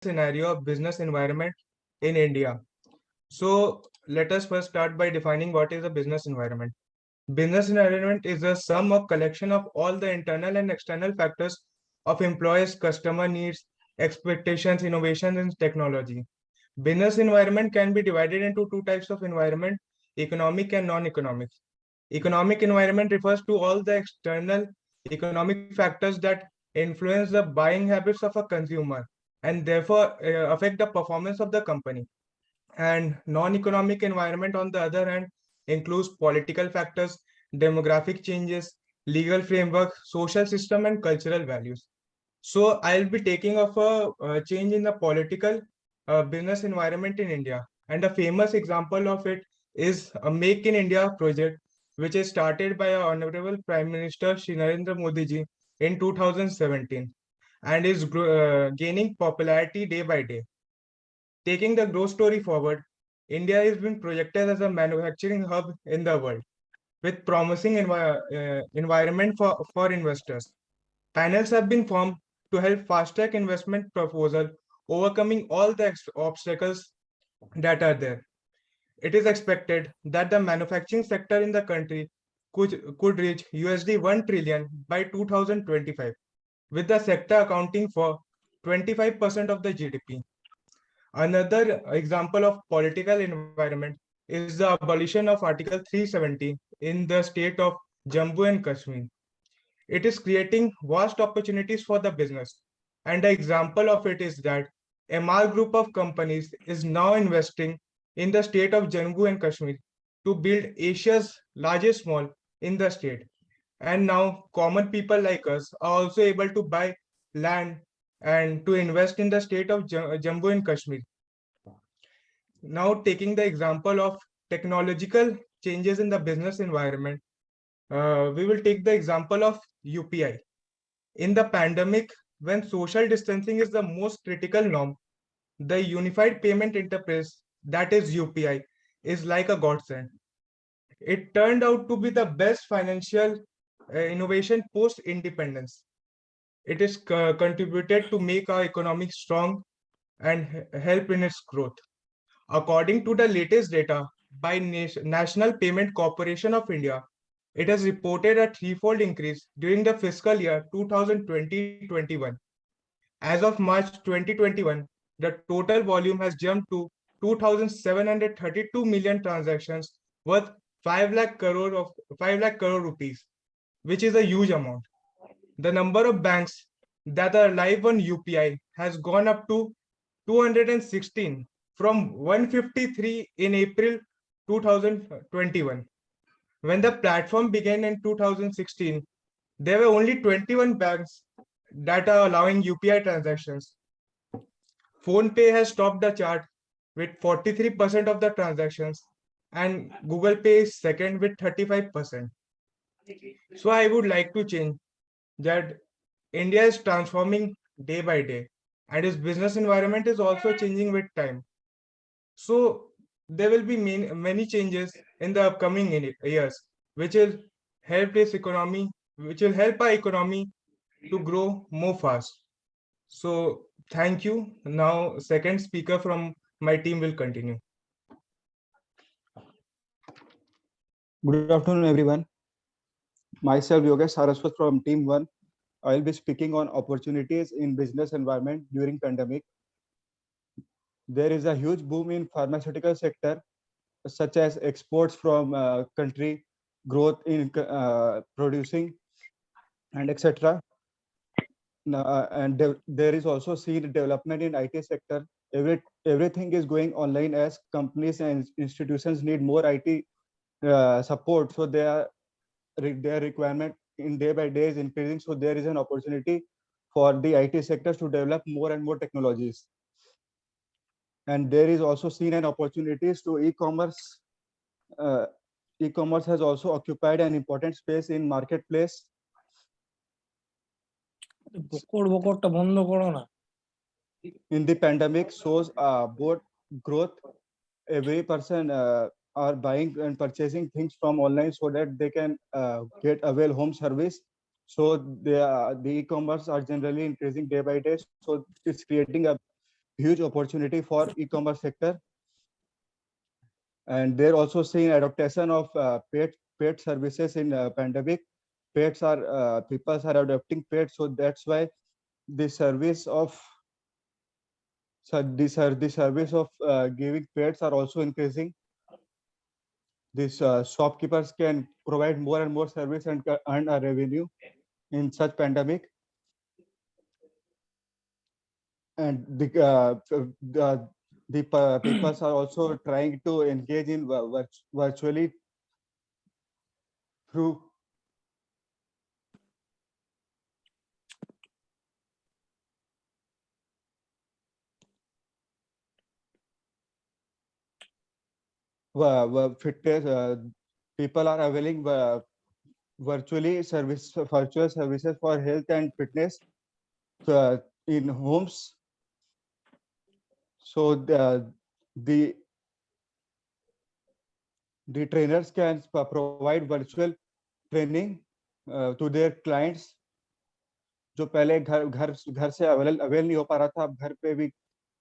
scenario of business environment in India. So let us first start by defining what is a business environment. Business environment is a sum of collection of all the internal and external factors of employees, customer needs, expectations, innovations, and technology. Business environment can be divided into two types of environment, economic and non-economic. Economic environment refers to all the external economic factors that influence the buying habits of a consumer and therefore affect the performance of the company. And non-economic environment, on the other hand, includes political factors, demographic changes, legal framework, social system, and cultural values. So I'll be taking of a change in the political business environment in India. And a famous example of it is a Make in India project, which is started by our Honorable Prime Minister Shri Narendra Modi ji in 2017 and is gaining popularity day by day. Taking the growth story forward, India is being projected as a manufacturing hub in the world with promising environment for investors. Panels have been formed to help fast-track investment proposal, overcoming all the obstacles that are there. It is expected that the manufacturing sector in the country could reach USD 1 trillion by 2025, with the sector accounting for 25% of the GDP. Another example of political environment is the abolition of Article 370 in the state of Jammu and Kashmir. It is creating vast opportunities for the business. And the example of it is that MR Group of companies is now investing in the state of Jammu and Kashmir to build Asia's largest mall in the state. And now common people like us are also able to buy land and to invest in the state of Jammu and Kashmir. Now taking the example of technological changes in the business environment, we will take the example of UPI. In the pandemic, when social distancing is the most critical norm, the unified payment interface, that is UPI, is like a godsend. It turned out to be the best financial innovation post independence. It is contributed to make our economy strong and help in its growth. According to the latest data by National Payment Corporation of India, it has reported a threefold increase during the fiscal year 2020-21. As of March 2021, the total volume has jumped to 2,732 million transactions worth 5 lakh crore of 5 lakh crore rupees, which is a huge amount. The number of banks that are live on UPI has gone up to 216 from 153 in April 2021. When the platform began in 2016, there were only 21 banks that are allowing UPI transactions. PhonePe has topped the chart with 43% of the transactions, and Google Pay is second with 35%. So I would like to change that India is transforming day by day, and its business environment is also changing with time. So there will be many changes in the upcoming years, which will help this economy, which will help our economy to grow more fast. So thank you. Now, second speaker from my team will continue. Good afternoon, everyone. Myself, Yogesh Saraswat from Team 1. I will be speaking on opportunities in business environment during pandemic. There is a huge boom in pharmaceutical sector, such as exports from country, growth in producing, and etc. And there is also seen development in IT sector. Everything is going online as companies and institutions need more IT support. So their requirement in day by day is increasing. So there is an opportunity for the IT sectors to develop more and more technologies. And there is also seen an opportunities to e-commerce. E-commerce has also occupied an important space in marketplace. In the pandemic shows both growth. Every person are buying and purchasing things from online so that they can get avail home service. So the e-commerce are generally increasing day by day. So it's creating a huge opportunity for e-commerce sector, and they're also seeing adaptation of paid services in pandemic. Pets are people are adopting pets, so that's why the service of the service of giving pets are also increasing. These shopkeepers can provide more and more service and earn a revenue in such pandemic. And the people are also trying to engage in virtually through fitness. People are availing virtual services for health and fitness in homes. So the the trainers can provide virtual training to their clients, जो पहले घर घर घर से avail नहीं हो पा रहा था, अब घर पे भी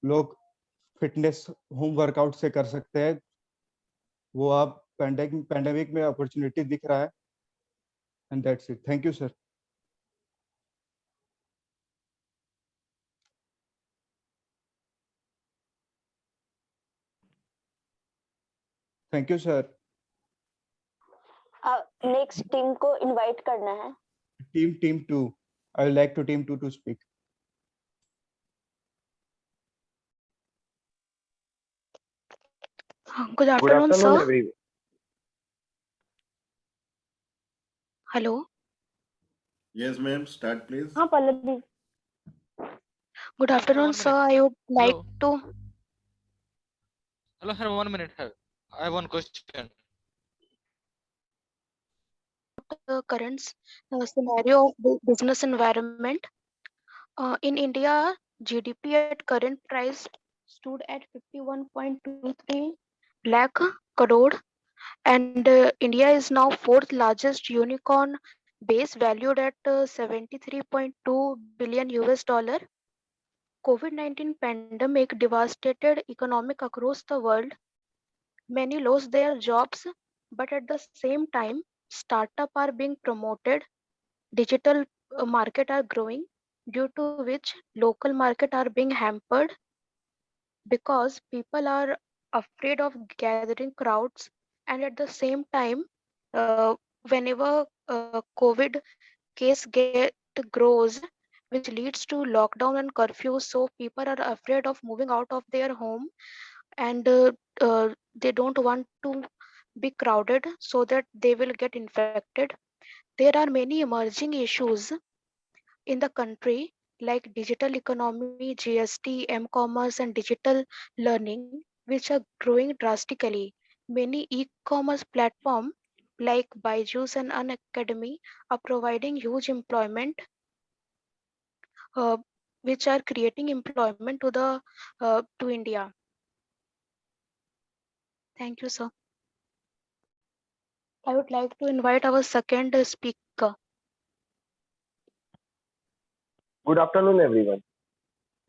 लोग फिटनेस होम वर्कआउट से कर सकते हैं। वो अब पैंडेमिक में अपॉर्चुनिटी दिख रहा है। And that's it. Thank you sir. Thank you sir. Next team को इनवाइट करना है। Team 2, I would like to team 2 to speak. Good afternoon, sir. Everyone. Hello. Yes, ma'am. Start, please. हाँ Pallavi. Good afternoon, sir. I would like to. Hello, sir. 1 minute. I have one question. The current scenario of the business environment in India, GDP at current price stood at 51.23 lakh crore, and India is now fourth largest unicorn base valued at 73.2 billion US dollar. COVID-19 pandemic devastated economic across the world. Many lost their jobs, but at the same time, startups are being promoted, digital market are growing, due to which local market are being hampered because people are afraid of gathering crowds, and at the same time, whenever COVID case get grows, which leads to lockdown and curfew, so people are afraid of moving out of their home, and they don't want to be crowded so that they will get infected. There are many emerging issues in the country like digital economy, GST, m-commerce, and digital learning, which are growing drastically. Many e-commerce platforms like Byju's and Unacademy are providing huge employment, uh, which are creating employment to India. Thank you, sir. I would like to invite our second speaker. Good afternoon, everyone.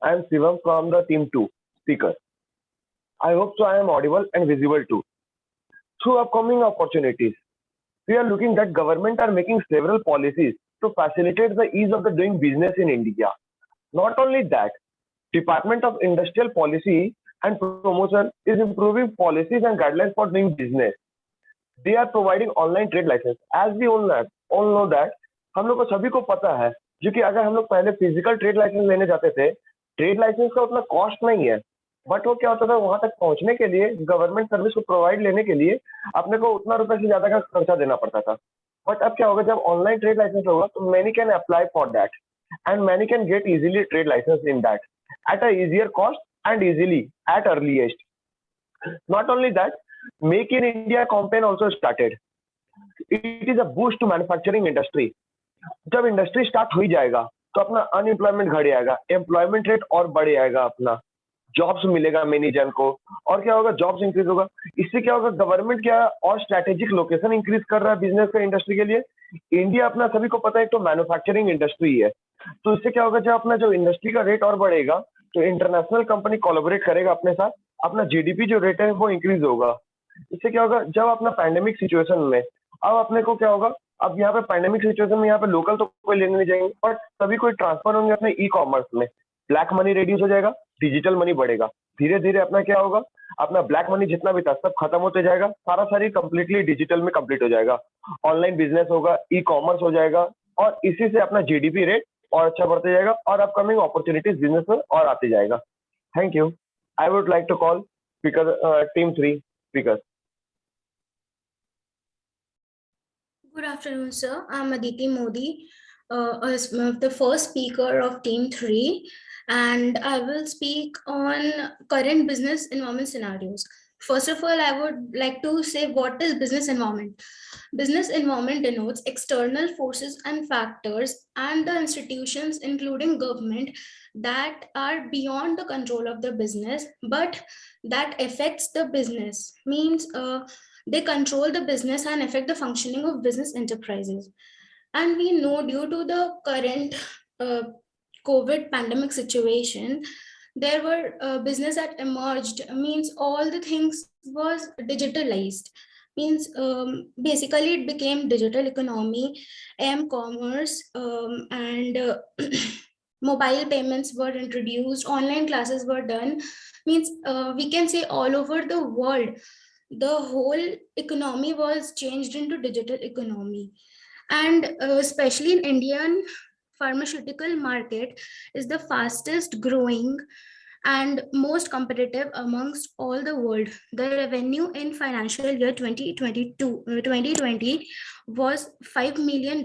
I am Shivam from the team 2 speaker. I hope so I am audible and visible too. Through upcoming opportunities, we are looking that government are making several policies to facilitate the ease of the doing business in India. Not only that, Department of Industrial Policy and Promotion is improving policies and guidelines for doing business. They are providing online trade license. As we all know that, हम लोग को सभी को पता है, जो कि अगर हम लोग पहले फिजिकल ट्रेड लाइसेंस लेने जाते थे, ट्रेड लाइसेंस का उतना कॉस्ट नहीं है, बट वो क्या होता था, वहां तक पहुंचने के लिए गवर्नमेंट सर्विस को प्रोवाइड लेने के लिए अपने को उतना रुपए से ज्यादा का खर्चा देना पड़ता था। बट अब क्या होगा, जब ऑनलाइन ट्रेड लाइसेंस होगा तो many can apply for that and many can get easily trade licence in that at a easier cost and easily at earliest. Not only that, Make in India campaign also started. It is a boost to manufacturing industry. जब industry start हो ही जाएगा तो अपना unemployment घट जाएगा, employment rate और बढ़ जाएगा, अपना जॉब्स मिलेगा मेनी जन को, और क्या होगा, जॉब्स इंक्रीज होगा। इससे क्या होगा, गवर्नमेंट क्या और स्ट्रेटेजिक लोकेशन इंक्रीज कर रहा है बिजनेस का, इंडस्ट्री के लिए। इंडिया अपना सभी को पता है तो मैन्युफैक्चरिंग इंडस्ट्री है, तो इससे क्या होगा, जब अपना जो इंडस्ट्री का रेट और बढ़ेगा तो इंटरनेशनल कंपनी कोलैबोरेट करेगा अपने साथ, अपना जीडीपी जो रेट है वो इंक्रीज होगा। इससे क्या होगा, जब अपना पैंडेमिक सिचुएशन में, अब अपने को क्या होगा, अब यहाँ पे पैंडेमिक सिचुएशन में यहाँ पे लोकल तो कोई लेने नहीं जाएंगे, बट सभी कोई ट्रांसफर होंगे अपने ई कॉमर्स में। ब्लैक मनी रिड्यूस हो जाएगा, डिजिटल मनी बढ़ेगा। धीरे धीरे अपना क्या होगा, अपना ब्लैक मनी जितना भी था सब खत्म होते जाएगा, सारा सारी कंप्लीटली डिजिटल में कंप्लीट हो जाएगा। ऑनलाइन बिजनेस होगा, ई कॉमर्स हो जाएगा, और इसी से अपना जीडीपी रेट और अच्छा बढ़ते जाएगा और अपकमिंग अपॉर्चुनिटीज बिजनेस में और आते जाएगा। Thank you. I would like to call speaker team 3 speaker. Good afternoon, sir. I'm Aditi Modi, the first speaker of Team 3, and I will speak on current business environment scenarios. First of all, I would like to say what is business environment. Business environment denotes external forces and factors and the institutions, including government, that are beyond the control of the business, but that affects the business. Means they control the business and affect the functioning of business enterprises. And we know due to the current COVID pandemic situation, there were business that emerged, means all the things was digitalized. Means basically it became digital economy, m-commerce, and mobile payments were introduced, online classes were done. Means we can say all over the world the whole economy was changed into digital economy. And especially in Indian pharmaceutical market is the fastest growing and most competitive amongst all the world. The revenue in financial year 2020 was $5 million,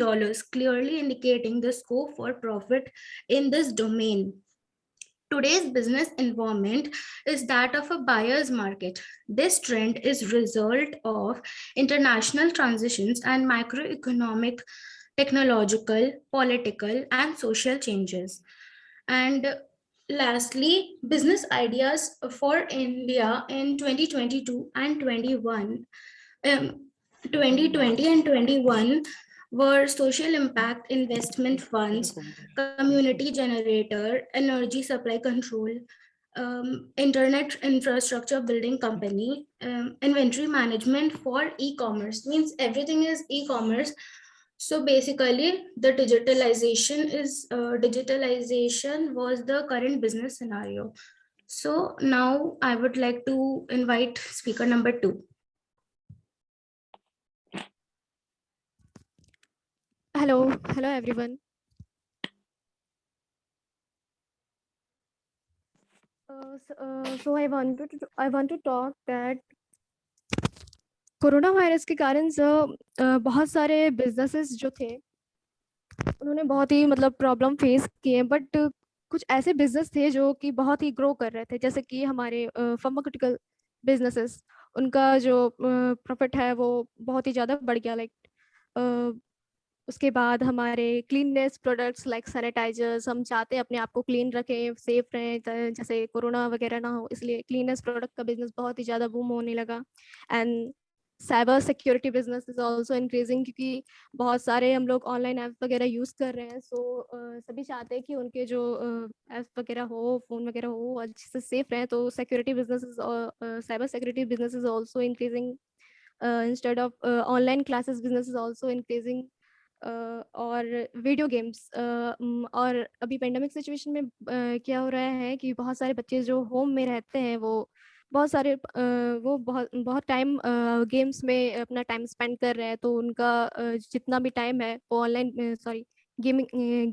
clearly indicating the scope for profit in this domain. Today's business environment is that of a buyer's market. This trend is result of international transitions and macroeconomic, technological, political, and social changes. And lastly, business ideas for India in 2022 and 21, 2020 and 21 were social impact investment funds, community generator, energy supply control, internet infrastructure building company, inventory management for e-commerce. Means everything is e-commerce. So basically the digitalization was the current business scenario. So now I would like to invite speaker number 2. Hello everyone. So I want to talk that corona virus के कारण बहुत सारे businesses जो थे उन्होंने बहुत ही मतलब problem face किए, बट कुछ ऐसे बिजनेस थे जो कि बहुत ही ग्रो कर रहे थे, जैसे कि हमारे फार्मास्यूटिकल बिजनेसेस, उनका जो प्रॉफिट है वो बहुत ही ज़्यादा बढ़ गया। लाइक उसके बाद हमारे क्लीननेस प्रोडक्ट्स लाइक सैनिटाइजर्स, हम चाहते हैं अपने आप को क्लीन रखें, सेफ रहें, जैसे कोरोना वगैरह ना हो, इसलिए क्लीननेस प्रोडक्ट का बिजनेस बहुत ही ज़्यादा बूम होने लगा। And cyber security business is also increasing, क्योंकि बहुत सारे हम लोग ऑनलाइन ऐप वगैरह यूज़ कर रहे हैं। सो सभी चाहते हैं कि उनके जो ऐप वगैरह हो, फ़ोन वगैरह हो, अच्छे से सेफ रहें। तो सिक्योरिटी बिजनेस और cyber security business is also increasing. Instead of online classes business is also increasing. और वीडियो गेम्स, और अभी पेंडेमिक सिचुएशन में क्या हो रहा है कि बहुत सारे बच्चे जो होम में रहते हैं वो बहुत टाइम गेम्स में अपना टाइम स्पेंड कर रहे हैं। तो उनका जितना भी टाइम है वो ऑनलाइन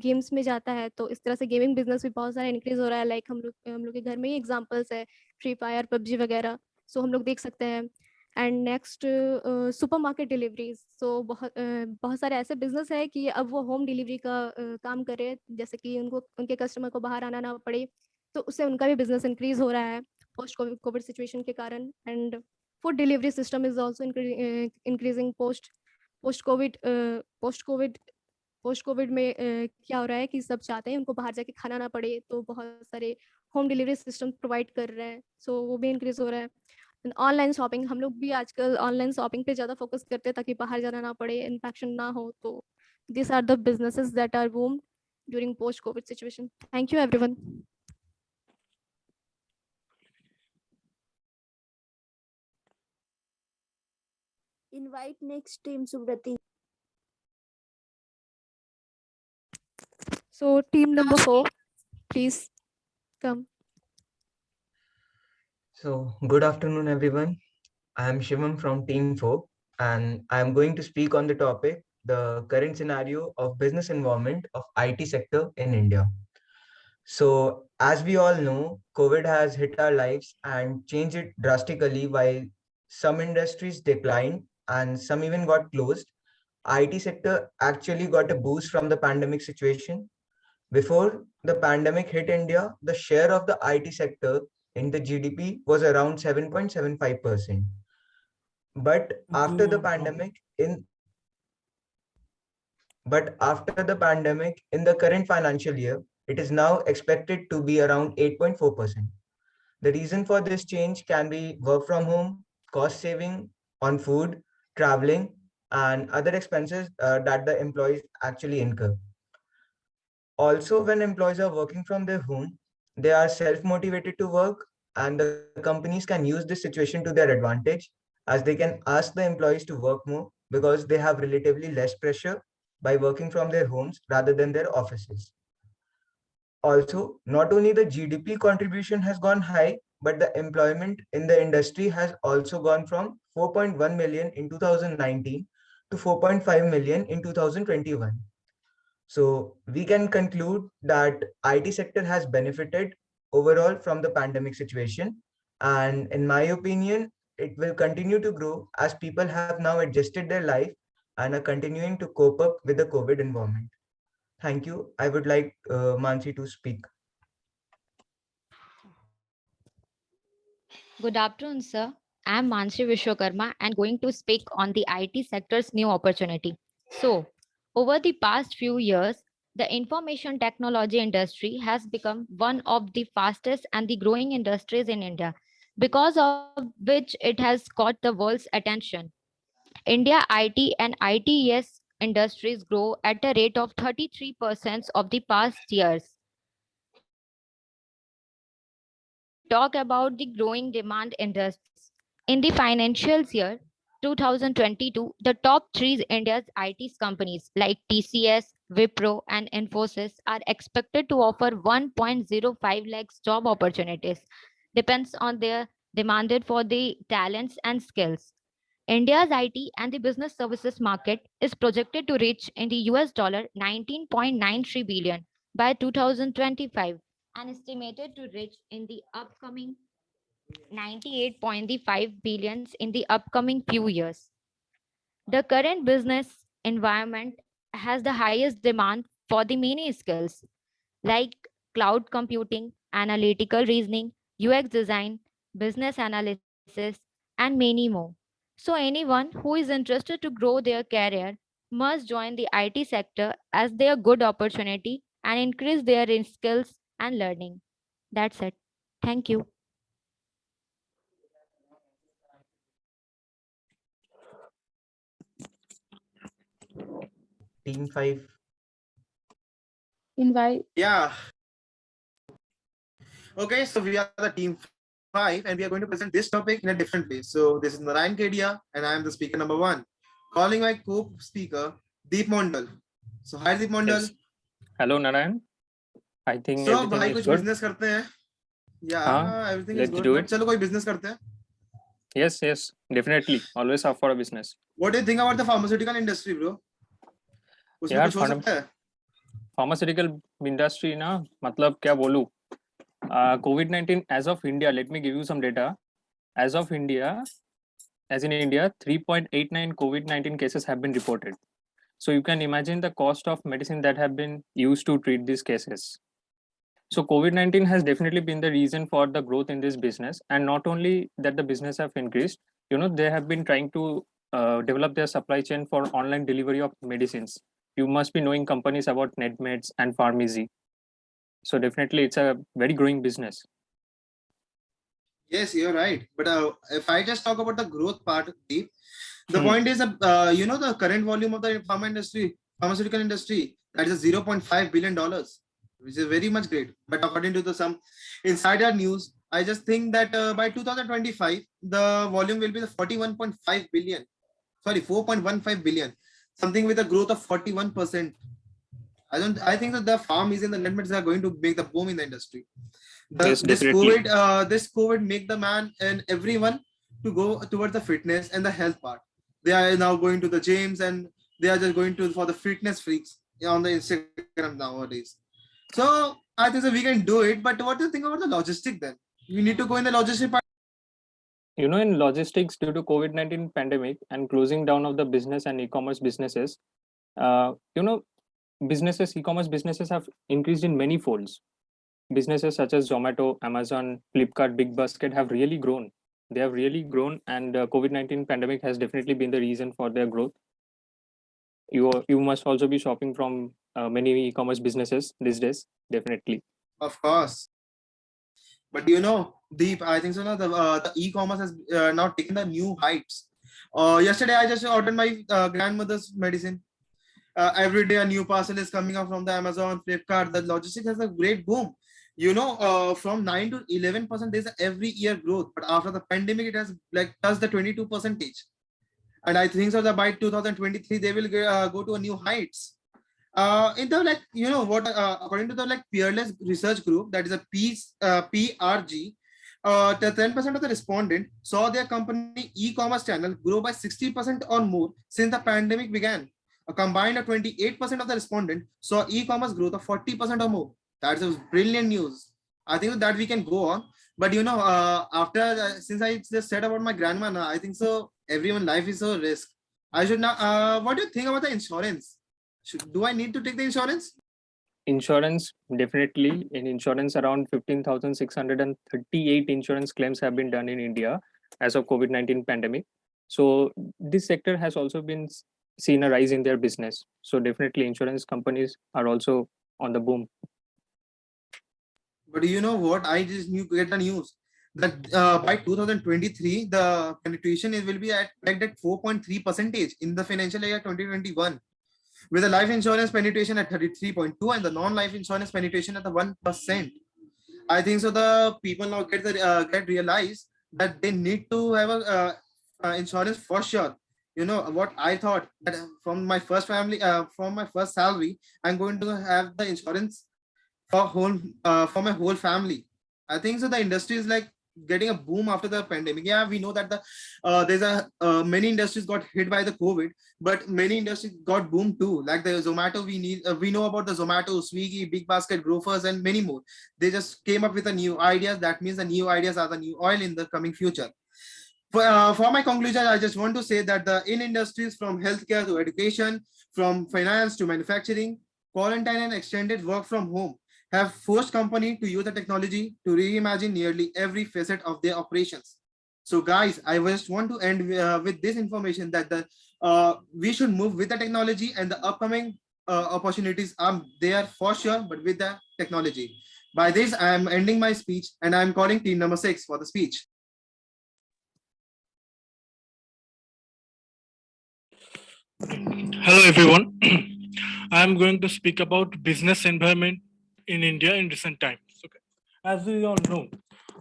गेम्स में जाता है। तो इस तरह से गेमिंग बिजनेस भी बहुत सारा इंक्रीज हो रहा है। लाइक हम लोग के घर में ही एग्जांपल्स है, फ्री फायर, पबजी वगैरह। सो हम लोग देख सकते हैं। And next, supermarket deliveries. So बहुत सारे ऐसे बिजनेस है कि अब वो होम डिलीवरी का काम कर रहे हैं, जैसे कि उनके कस्टमर को बाहर आना ना पड़े। तो उससे उनका भी बिजनेस इंक्रीज हो रहा है पोस्ट कोविड सिचुएशन के कारण। And food delivery system is also increasing post Covid में क्या हो रहा है कि सब चाहते हैं उनको बाहर जाके खाना ना पड़े, तो बहुत सारे होम डिलीवरी सिस्टम प्रोवाइड कर रहे हैं। सो वो भी इंक्रीज हो रहा है। ऑनलाइन शॉपिंग, हम लोग भी आजकल ऑनलाइन शॉपिंग पे ज़्यादा फोकस करते हैं ताकि बाहर जाना ना पड़े, इन्फेक्शन ना हो। तो this are the businesses that are boom during post COVID situation. Thank you everyone. Invite next team Subrati. So team number 4, please come. So, good afternoon, everyone. I am Shivam from Team 4, and I am going to speak on the topic the current scenario of business environment of IT sector in India. So, as we all know, COVID has hit our lives and changed it drastically. While some industries declined and some even got closed, IT sector actually got a boost from the pandemic situation. Before the pandemic hit India, the share of the IT sector in the GDP was around 7.75%. But after the pandemic, in the current financial year, it is now expected to be around 8.4%. The reason for this change can be work from home, cost saving on food, traveling, and other expenses that the employees actually incur. Also, when employees are working from their home, they are self-motivated to work, and the companies can use this situation to their advantage, as they can ask the employees to work more because they have relatively less pressure by working from their homes rather than their offices. Also, not only the GDP contribution has gone high, but the employment in the industry has also gone from 4.1 million in 2019 to 4.5 million in 2021. So we can conclude that IT sector has benefited overall from the pandemic situation. And in my opinion, it will continue to grow as people have now adjusted their life and are continuing to cope up with the COVID environment. Thank you. I would like Mansi to speak. Good afternoon, sir. I'm Mansi Vishwakarma and going to speak on the IT sector's new opportunity. So, over the past few years, the information technology industry has become one of the fastest and the growing industries in India, because of which it has caught the world's attention. India IT and ITES industries grow at a rate of 33% of the past years. If we talk about the growing demand industries, in the financial year 2022, the top three India's IT companies like TCS, Wipro, and Infosys are expected to offer 1.05 lakhs job opportunities. Depends on their demanded for the talents and skills. India's IT and the business services market is projected to reach in the US dollar 19.93 billion by 2025 and estimated to reach in the upcoming 98.5 billions in the upcoming few years. The current business environment has the highest demand for the many skills like cloud computing, analytical reasoning, UX design, business analysis, and many more. So, anyone who is interested to grow their career must join the IT sector as their good opportunity and increase their skills and learning. That's it. Thank you. Team 5. Invite. Yeah. Okay, so we are the team 5 and we are going to present this topic in a different way. So this is Narayan Kedia and I am the speaker number 1. Calling my co-speaker Deep Mondal. So hi Deep Mondal. Yes. Hello Narayan. I think So everything भाई is कुछ good. business करते हैं. Yeah, हाँ, everything is let's good. do But it. चलो कोई business करते हैं. Yes, definitely. Always up for a business. What do you think about the pharmaceutical industry, bro? उसमें यार कुछ हो सकता है? pharmaceutical industry ना मतलब क्या बोलूँ? COVID-19 as of India, let me give you some data. As of India, as in India, 3.89 COVID-19 cases have been reported. So you can imagine the cost of medicine that have been used to treat these cases. So COVID-19 has definitely been the reason for the growth in this business, and not only that the business have increased, they have been trying to develop their supply chain for online delivery of medicines. You must be knowing companies about NetMeds and Pharmacy. So definitely it's a very growing business. Yes, you're right. But if I just talk about the growth part, Deep, the point is, the current volume of the pharmaceutical industry, that is $0.5 billion, which is very much great. But according to some insider news, I just think that by 2025, the volume will be the 41.5 billion. sorry, 4.15 billion, something with a growth of 41%. I think that the farm is in the limits are going to make the boom in the industry. Yes, definitely. This COVID make the man and everyone to go towards the fitness and the health part. They are now going to the gyms and they are just going to for the fitness freaks on the Instagram nowadays. So I think that we can do it, but what do you think about the logistic then? We need to go in the logistic part. In logistics, due to COVID-19 pandemic and closing down of the business and e-commerce businesses, uh, you know, e-commerce businesses have increased in many folds. Businesses such as Zomato, Amazon, Flipkart, Big Basket have really grown. They have really grown, and COVID-19 pandemic has definitely been the reason for their growth. You must also be shopping from many e-commerce businesses these days, definitely. Of course. But Deep, I think so. Now the e-commerce has now taken the new heights. Yesterday, I just ordered my grandmother's medicine. Every day, a new parcel is coming up from the Amazon, Flipkart. The logistics has a great boom. From 9 to 11%, there's a every year growth. But after the pandemic, it has like touched the 22%. And I think so that by 2023, they will go to a new heights. In the according to the peerless research group, that is a PRG, the 10% of the respondent saw their company e-commerce channel grow by 60% or more since the pandemic began. A combined 28% of the respondent saw e-commerce growth of 40% or more. That's a brilliant news. I think that we can go on. But after since I just said about my grandma, I think so everyone life is a risk. I should now. What do you think about the insurance? Do I need to take the insurance? Insurance, definitely. In insurance, around 15,638 insurance claims have been done in India as of COVID-19 pandemic. So this sector has also been seen a rise in their business. So definitely insurance companies are also on the boom. But you know what? I just get the news that by 2023, the penetration will be pegged at 4.3% in the financial year 2021, with the life insurance penetration at 33.2 and the non-life insurance penetration at the 1%. I think so. The people now get realized that they need to have a insurance for sure. You know what I thought that from my first from my first salary, I'm going to have the insurance for my whole family. I think so. The industry is like getting a boom after the pandemic. Yeah, we know that there's many industries got hit by the COVID, but many industries got boom too. Like the Zomato, we know about the Zomato, Swiggy, Big Basket, Grofers, and many more. They just came up with a new ideas. That means the new ideas are the new oil in the coming future. For my conclusion, I just want to say that the in industries from healthcare to education, from finance to manufacturing, quarantine and extended work from home have forced companies to use the technology to reimagine nearly every facet of their operations. So guys, I just want to end with this information that we should move with the technology, and the upcoming opportunities are there for sure, but with the technology. By this, I am ending my speech and I am calling team number 6 for the speech. Hello everyone. I am going to speak about business environment in India in recent times. Okay. As we all know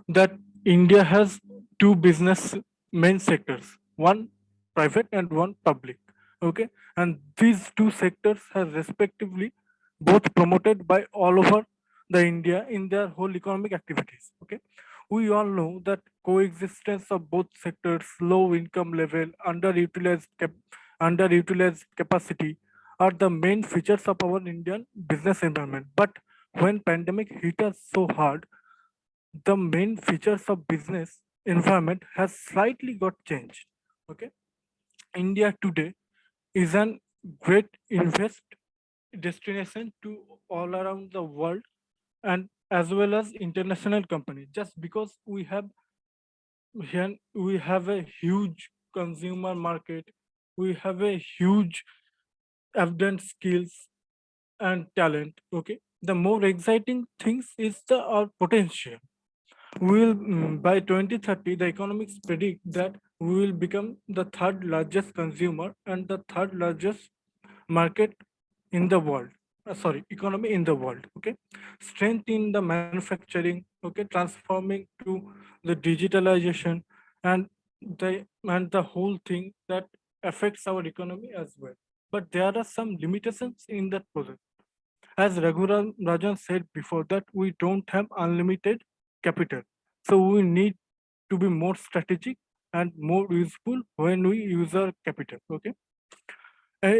that India has two business main sectors, one private and one public. Okay. And these two sectors have respectively both promoted by all over the India in their whole economic activities. Okay. We all know that coexistence of both sectors, low income level, underutilized capacity are the main features of our Indian business environment. But when pandemic hit us so hard, the main features of business environment has slightly got changed. Okay, India today is an great invest destination to all around the world and as well as international companies. Just because we have a huge consumer market, we have a huge evident skills and talent. Okay, the more exciting things is the our potential. We will by 2030 the economics predict that we will become the third largest consumer and the third largest market in the world. Economy in the world. Okay, strength in the manufacturing. Okay, transforming to the digitalization and the whole thing that affects our economy as well. But there are some limitations in that process. As Rajan said before, that we don't have unlimited capital. So we need to be more strategic and more useful when we use our capital. Okay.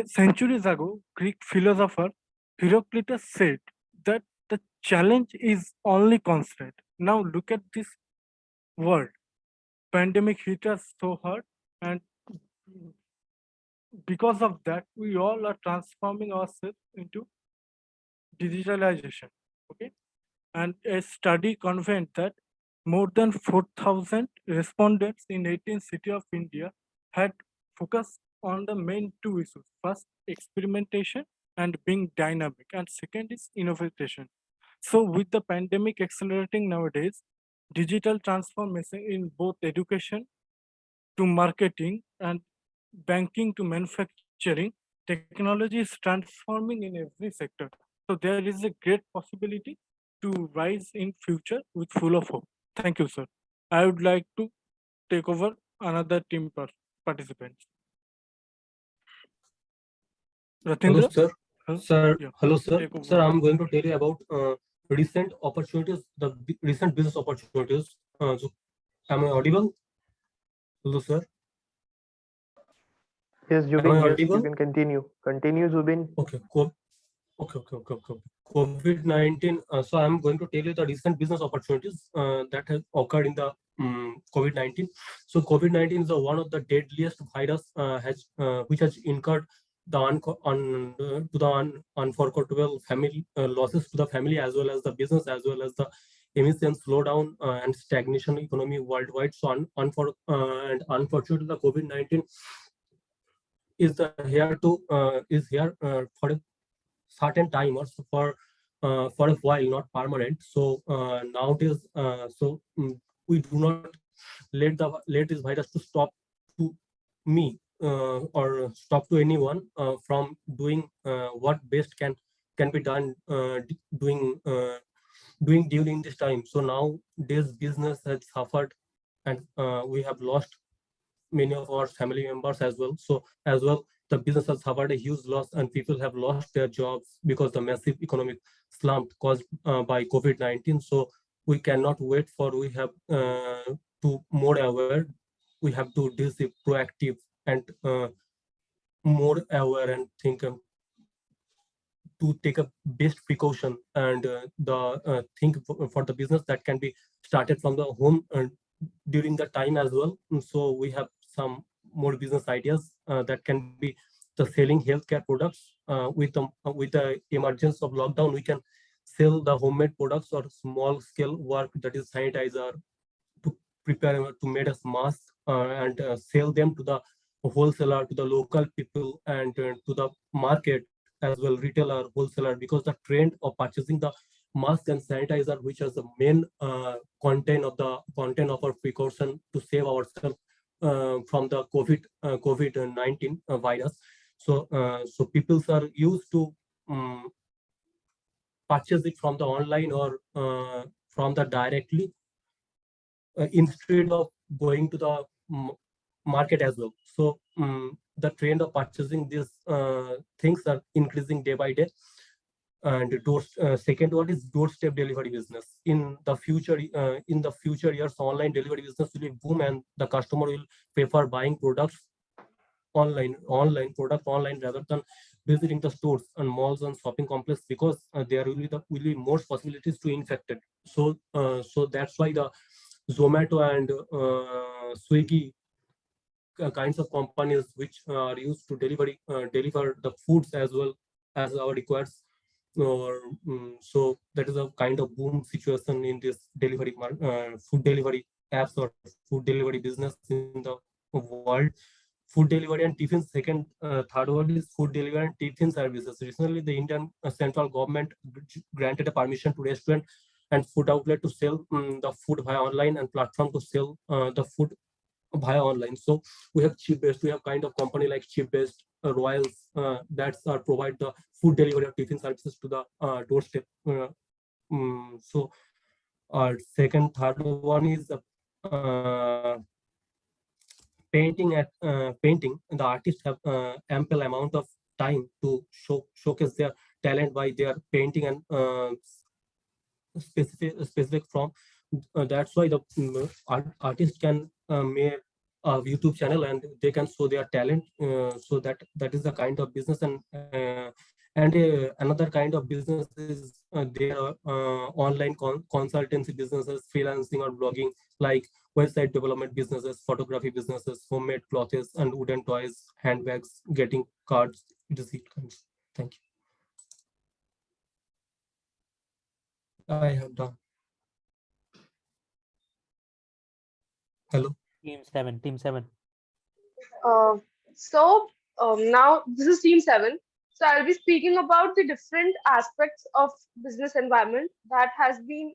Centuries ago, Greek philosopher Heraclitus said that the challenge is only constraint. Now look at this world. Pandemic hit us so hard, and because of that, we all are transforming ourselves into digitalization. Okay. And a study confirmed that more than 4,000 respondents in 18 cities of India had focused on the main two issues. First, experimentation and being dynamic, and second is innovation. So with the pandemic accelerating nowadays, digital transformation in both education to marketing and banking to manufacturing, technology is transforming in every sector. So there is a great possibility to rise in future with full of hope. Thank you, sir. I would like to take over another team participants. Hello, Ratindra? sir. Sir, Yeah, hello, sir. take over. Sir, I'm going to tell you about recent opportunities, recent business opportunities. So, am I audible? Hello, sir. Yes, Am I Zubin, yes, you audible? can continue. Continue, Zubin. Okay, cool. Okay. COVID-19. So I'm going to tell you the recent business opportunities that have occurred in the COVID-19. So COVID-19 is one of the deadliest virus which has incurred the unforgettable family losses to the family as well as the business as well as the emission slowdown and stagnation economy worldwide. So and unfortunately, the COVID-19 is here for a certain time or so for a while, not permanent. So nowadays, we do not let this virus to stop to me or stop to anyone from doing what best can be done doing during this time. So now this business has suffered, and we have lost many of our family members as well. So as well, the business has suffered a huge loss, and people have lost their jobs because the massive economic slump caused by COVID-19. So we cannot wait for we have to more aware. We have to be proactive and more aware and think to take a best precaution and the think for the business that can be started from the home during the time as well. So we have some more business ideas that can be the selling healthcare products with the emergence of lockdown. We can sell the homemade products or small scale work, that is sanitizer, to prepare to make us mask and sell them to the wholesaler, to the local people, and to the market as well, retailer, wholesaler, because the trend of purchasing the mask and sanitizer, which is the main content of our precaution to save ourselves from the COVID-19 virus. So people are used to purchase it from the online or from the directly instead of going to the market as well. So the trend of purchasing these things are increasing day by day. And second one is doorstep delivery business. In the future years, online delivery business will boom, and the customer will prefer buying products online rather than visiting the stores and malls and shopping complex, because there will be more possibilities to infected. So that's why the Zomato and Swiggy kinds of companies which are used to deliver the foods as well as our requires. Or so that is a kind of boom situation in this food delivery apps or food delivery business in the world. Food delivery and tiffin. Third one is food delivery and tiffin services. Recently, the Indian central government granted a permission to restaurant and food outlet to sell the food via online and platform to sell the food via online. So we have cheap best. We have kind of company like cheap best, Royals, that provide the food delivery or tiffin services to the doorstep. So third one is painting, the artists have ample amount of time to showcase their talent by their painting and specific from. That's why the artist can make a YouTube channel and they can show their talent. So that is the kind of business, and another kind of business is there are online consultancy businesses, freelancing or blogging, like website development businesses, photography businesses, homemade clothes and wooden toys, handbags, getting cards, receipt cards. Thank you. I have done. Hello. Team 7, Team 7. Now this is Team 7. So I'll be speaking about the different aspects of business environment that has been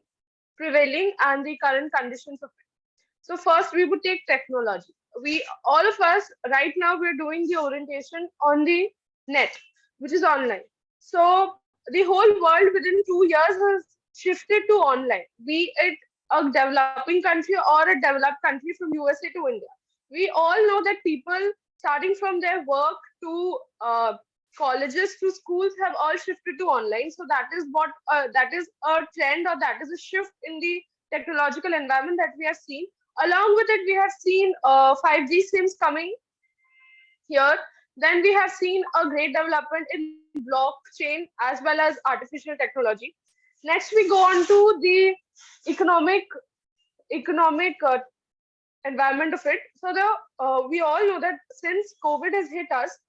prevailing and the current conditions of it. So first we would take technology. All of us right now we're doing the orientation on the net, which is online. So the whole world within 2 years has shifted to online, be it a developing country or a developed country from USA to India. We all know that people starting from their work to colleges to schools have all shifted to online. So that is a trend, or that is a shift in the technological environment that we have seen. Along with it, we have seen 5G SIMs coming here. Then we have seen a great development in blockchain as well as artificial technology. Next, we go on to the economic environment of it. So we all know that since COVID has hit us,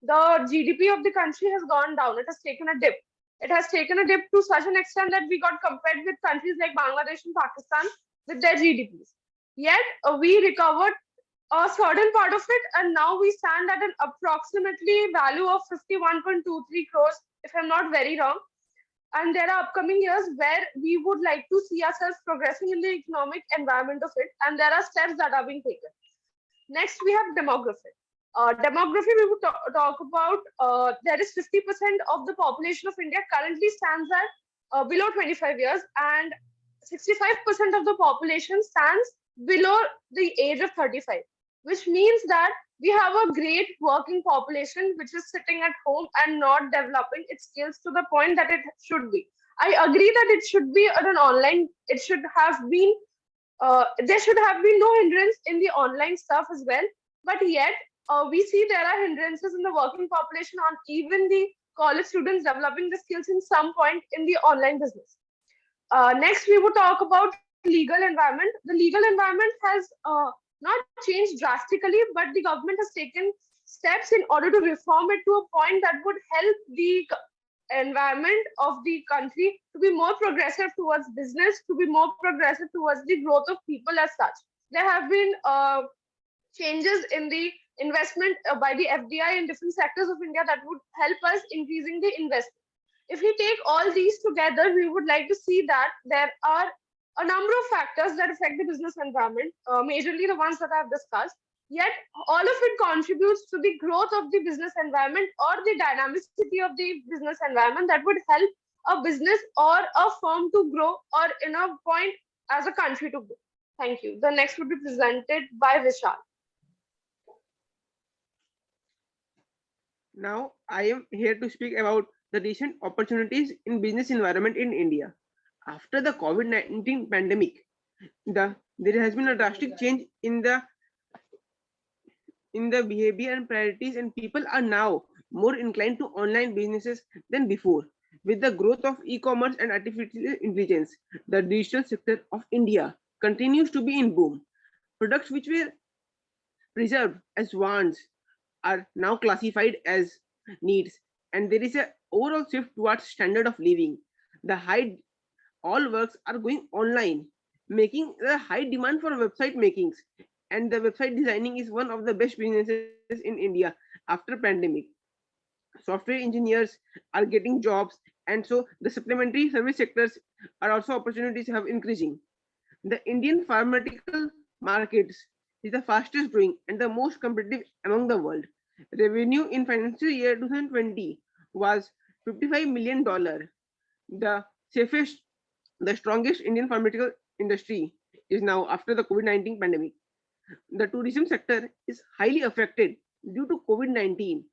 the GDP of the country has gone down. It has taken a dip. It has taken a dip to such an extent that we got compared with countries like Bangladesh and Pakistan with their GDPs. Yet we recovered a certain part of it, and now we stand at an approximately value of 51.23 crores, if I'm not very wrong. And there are upcoming years where we would like to see ourselves progressing in the economic environment of it, and there are steps that are being taken. Next, we have demography. Demography, we would talk about, there is 50% of the population of India currently stands at below 25 years, and 65% of the population stands below the age of 35, which means that we have a great working population which is sitting at home and not developing its skills to the point that it should be. I agree that it should be at an online, it should have been, there should have been no hindrance in the online stuff as well, but yet we see there are hindrances in the working population on even the college students developing the skills in some point in the online business. Next, we would talk about legal environment. The legal environment has not changed drastically, but the government has taken steps in order to reform it to a point that would help the environment of the country to be more progressive towards business, to be more progressive towards the growth of people as such. There have been changes in the investment by the FDI in different sectors of India that would help us increasing the investment. If we take all these together, we would like to see that there are a number of factors that affect the business environment, majorly the ones that I've discussed. Yet all of it contributes to the growth of the business environment or the dynamicity of the business environment that would help a business or a firm to grow, or in a point as a country to grow. Thank you. The next would be presented by Vishal. Now, I am here to speak about the recent opportunities in business environment in India. After the COVID-19 pandemic, there has been a drastic change in the behavior and priorities, and people are now more inclined to online businesses than before. With the growth of e-commerce and artificial intelligence, the digital sector of India continues to be in boom. Products which were preserved as wants are now classified as needs, and there is an overall shift towards standard of living. All works are going online, making a high demand for website makings, and the website designing is one of the best businesses in India after pandemic. Software engineers are getting jobs, and so the supplementary service sectors are also opportunities have increasing. The Indian pharmaceutical markets is the fastest growing and the most competitive among the world. Revenue in financial year 2020 was $55 million. The strongest Indian pharmaceutical industry is now after the COVID-19 pandemic. the tourism sector is highly affected due to COVID-19,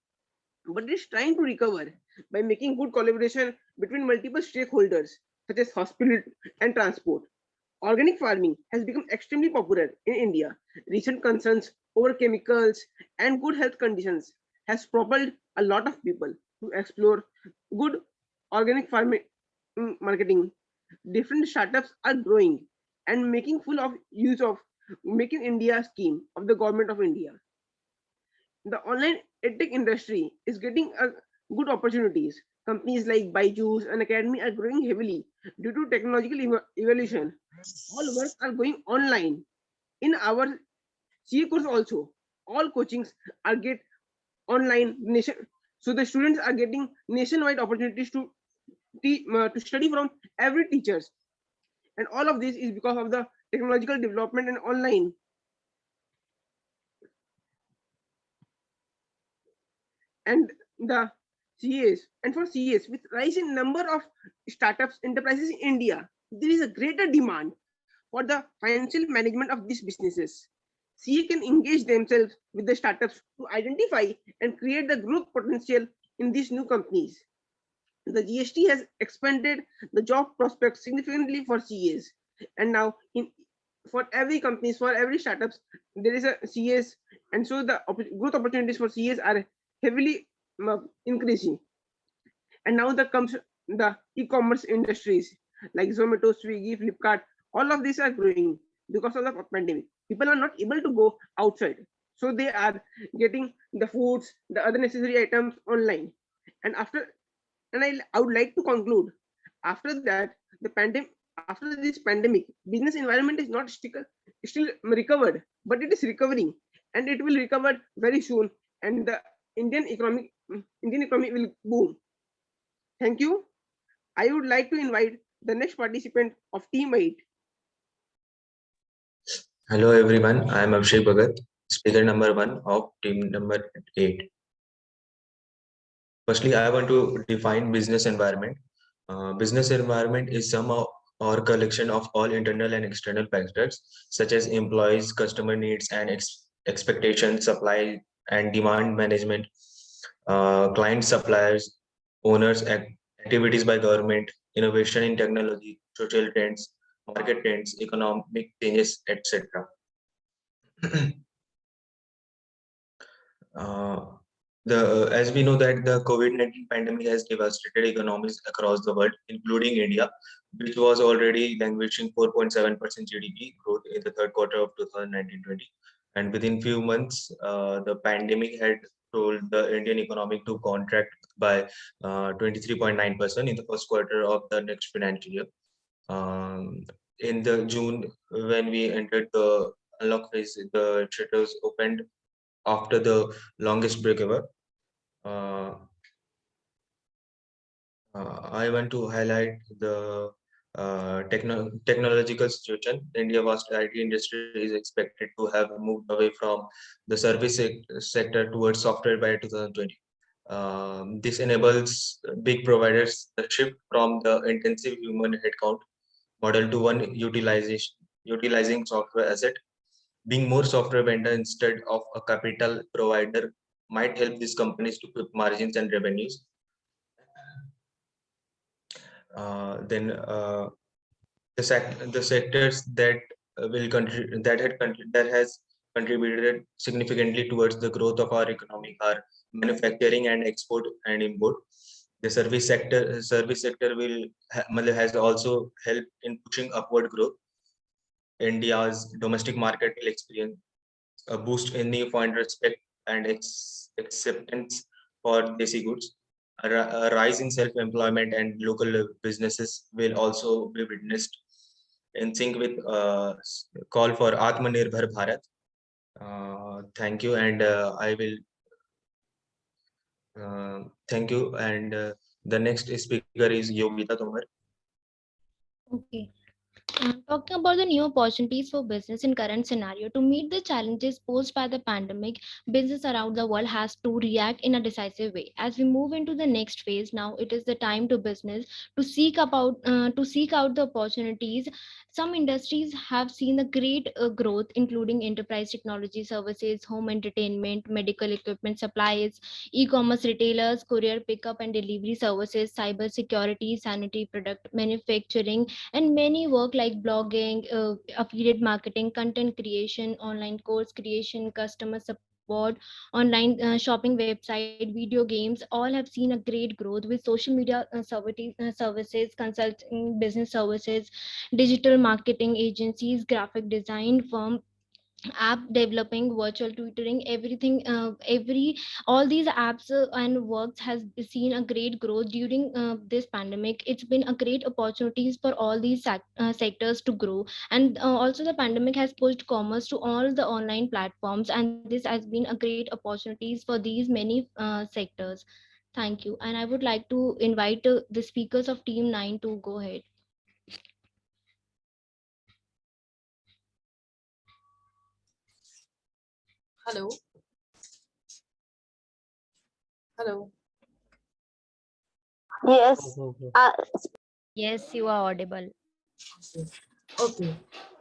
but it is trying to recover by making good collaboration between multiple stakeholders such as hospitality and transport. Organic farming has become extremely popular in India. Recent concerns over chemicals and good health conditions has propelled a lot of people to explore good organic farming marketing. Different startups are growing and making full of use of Making India scheme of the government of India. The online edtech industry is getting good opportunities. Companies like Byju's and Academy are growing heavily due to technological evolution. All work are going online. In our CA course also, all coachings are get online nation. So the students are getting nationwide opportunities to study from every teachers. And all of this is because of the technological development and online. And the CAs and for CAs with rise in number of startups enterprises in India, there is a greater demand for the financial management of these businesses. CA can engage themselves with the startups to identify and create the growth potential in these new companies. The GST has expanded the job prospects significantly for CAs, and now in for every companies, for every startups, there is a CAs, and so the growth opportunities for CAs are heavily increasing. And now the comes the e-commerce industries like Zomato, Swiggy, Flipkart. All of these are growing because of the pandemic. People are not able to go outside, so they are getting the foods, the other necessary items online. And I would like to conclude. After that, after this pandemic, business environment is not still recovered, but it is recovering, and it will recover very soon. And the Indian economy will boom. Thank you. I would like to invite the next participant of Team 8. Hello everyone, I am Abhishek Bhagat, speaker number 1 of team number 8. Firstly, I want to define business environment. Business environment is or collection of all internal and external factors such as employees, customer needs and expectations, supply and demand management, client suppliers, owners, activities by government, innovation in technology, social trends, market trends, economic changes, etc. As we know that the COVID-19 pandemic has devastated economies across the world, including India, which was already languishing 4.7% GDP growth in the third quarter of 2019-20. And within few months, the pandemic had told the Indian economy to contract by 23.9% in the first quarter of the next financial year. In the June, when we entered the unlock phase, the shutters opened after the longest break ever. I want to highlight the technological situation. India vast IT industry is expected to have moved away from the service sector towards software by 2020. This enables big providers the shift from the intensive human headcount model to one utilizing software asset. Being more software vendor instead of a capital provider might help these companies to keep margins and revenues. Then the sectors that that has contributed significantly towards the growth of our economy are manufacturing and export and import. The service sector has also helped in pushing upward growth. India's domestic market will experience a boost in newfound respect and acceptance for desi goods. A rise in self-employment and local businesses will also be witnessed in sync with call for Atmanirbhar Bharat. Thank you, and I will thank you. And the next speaker is Yogita Tomar. Okay. Talking about the new opportunities for business in current scenario, to meet the challenges posed by the pandemic, business around the world has to react in a decisive way. As we move into the next phase, now it is the time to business to seek out the opportunities. Some industries have seen a great growth, including enterprise technology services, home entertainment, medical equipment supplies, e-commerce retailers, courier pickup and delivery services, cyber security, sanitary product manufacturing, and many work like blogging, affiliate marketing, content creation, online course creation, customer support, online shopping website, video games, all have seen a great growth with social media services, consulting business services, digital marketing agencies, graphic design firm, app developing, virtual tutoring, everything, every all these apps and works has seen a great growth during this pandemic. It's been a great opportunities for all these sectors to grow. And also the pandemic has pushed commerce to all the online platforms, and this has been a great opportunities for these many sectors. Thank you, and I would like to invite the speakers of team 9 to go ahead. Hello. Hello. Yes. Yes, you are audible. Okay.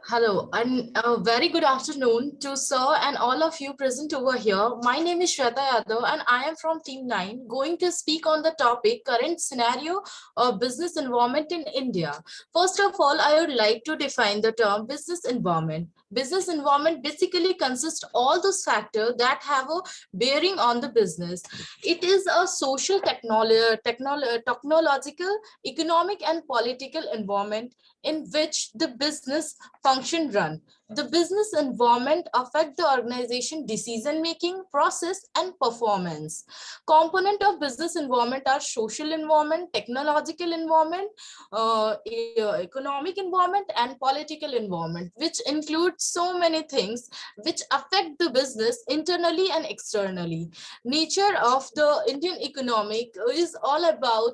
Hello, and a very good afternoon to sir and all of you present over here. My name is Shweta Yadav, and I am from Team 9, going to speak on the topic current scenario of business environment in India. First of all, I would like to define the term business environment. Business environment basically consists all those factors that have a bearing on the business. It is a social, technological, economic, and political environment in which the business function run. The business environment affect the organization decision making process and performance. Component of business environment are social environment, technological environment, economic environment, and political environment, which include so many things which affect the business internally and externally. Nature of the Indian economic is all about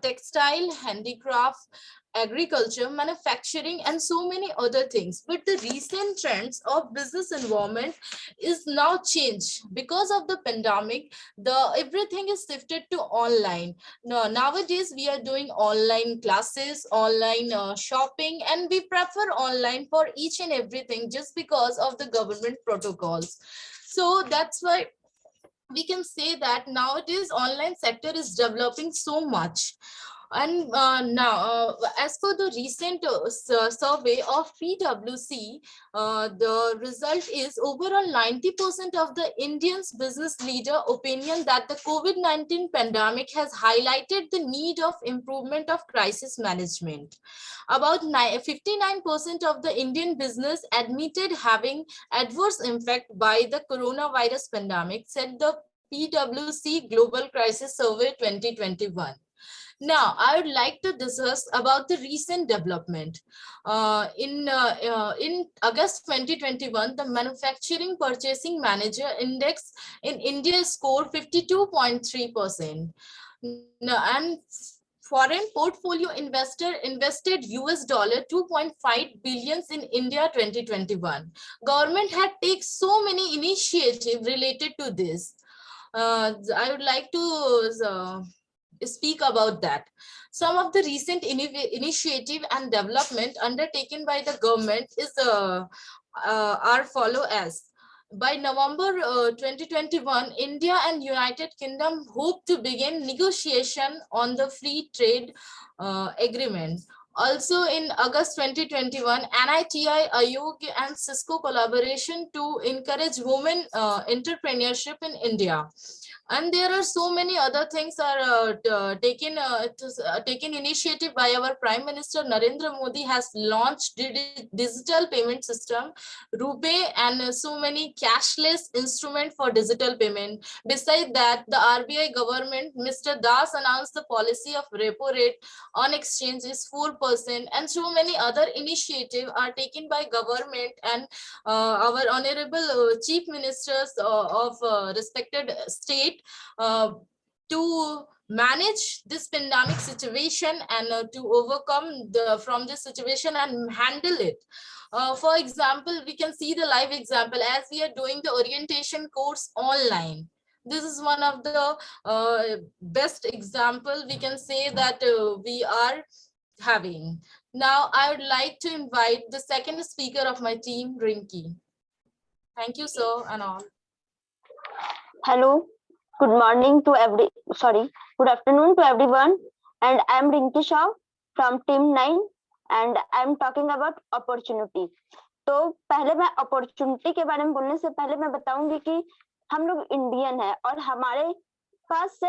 textile, handicraft, agriculture, manufacturing, and so many other things. But the recent trends of business environment is now changed because of the pandemic. The everything is shifted to online. Nowadays we are doing online classes, online shopping, and we prefer online for each and everything just because of the government protocols. So that's why we can say that nowadays online sector is developing so much. And now, as per the recent survey of PwC, the result is overall 90% of the Indians business leader opinion that the COVID-19 pandemic has highlighted the need of improvement of crisis management. About 59% of the Indian business admitted having adverse impact by the coronavirus pandemic, said the PwC Global Crisis Survey 2021. Now, I would like to discuss about the recent development. In August 2021, the Manufacturing Purchasing Manager Index in India scored 52.3%. And foreign portfolio investor invested US dollar 2.5 billions in India 2021. Government had taken so many initiatives related to this. I would like to speak about that. Some of the recent initiative and development undertaken by the government is are follow as. By November 2021, India and United Kingdom hope to begin negotiation on the free trade agreement. Also in August 2021, NITI, Ayog, and Cisco collaboration to encourage women entrepreneurship in India. And there are so many other things are taken initiative by our Prime Minister Narendra Modi has launched digital payment system, RuPay, and so many cashless instrument for digital payment. Besides that, the RBI government, Mr. Das, announced the policy of repo rate on exchange is 4%, and so many other initiatives are taken by government and our honorable chief ministers of respected state to manage this pandemic situation and to overcome from this situation and handle it. For example, we can see the live example as we are doing the orientation course online. This is one of the best example we can say that we are having. Now, I would like to invite the second speaker of my team, Rinky. Thank you, sir, and all. Hello, good morning to good afternoon to everyone. And I'm Rinki Shah from Team 9 and I'm talking about opportunity. तो पहले मैं opportunity के बारे में बोलने से पहले मैं बताऊंगी कि हम लोग इंडियन है और हमारे पास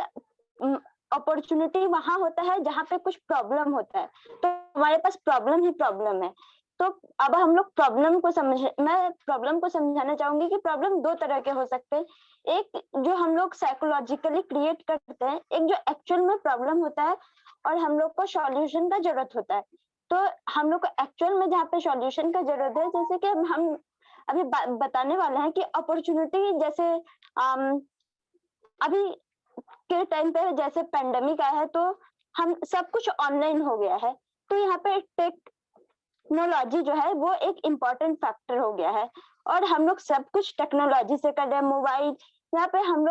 अपॉर्चुनिटी वहां होता है जहाँ पे कुछ प्रॉब्लम होता है, तो हमारे पास प्रॉब्लम ही प्रॉब्लम है। तो अब हम लोग मैं प्रॉब्लम को समझाना चाहूंगी कि प्रॉब्लम दो तरह के हो सकते हैं। एक जो हम लोग साइकोलॉजिकली क्रिएट करते हैं, एक जो एक्चुअल में प्रॉब्लम होता है और हम लोग को सॉल्यूशन का जरूरत होता है। तो हम लोग को एक्चुअल में जहाँ पे सॉल्यूशन का जरूरत है, जैसे कि हम अभी बताने वाले हैं कि अपॉर्चुनिटी जैसे अभी के टाइम पे जैसे पेंडेमिक आया है तो हम सब कुछ ऑनलाइन हो गया है, तो यहाँ पे टेक्नोलॉजी जो है वो एक इम्पोर्टेंट फैक्टर हो गया है और हम लोग सब कुछ टेक्नोलॉजी से कर रहे हैं। मोबाइल यहाँ पे हम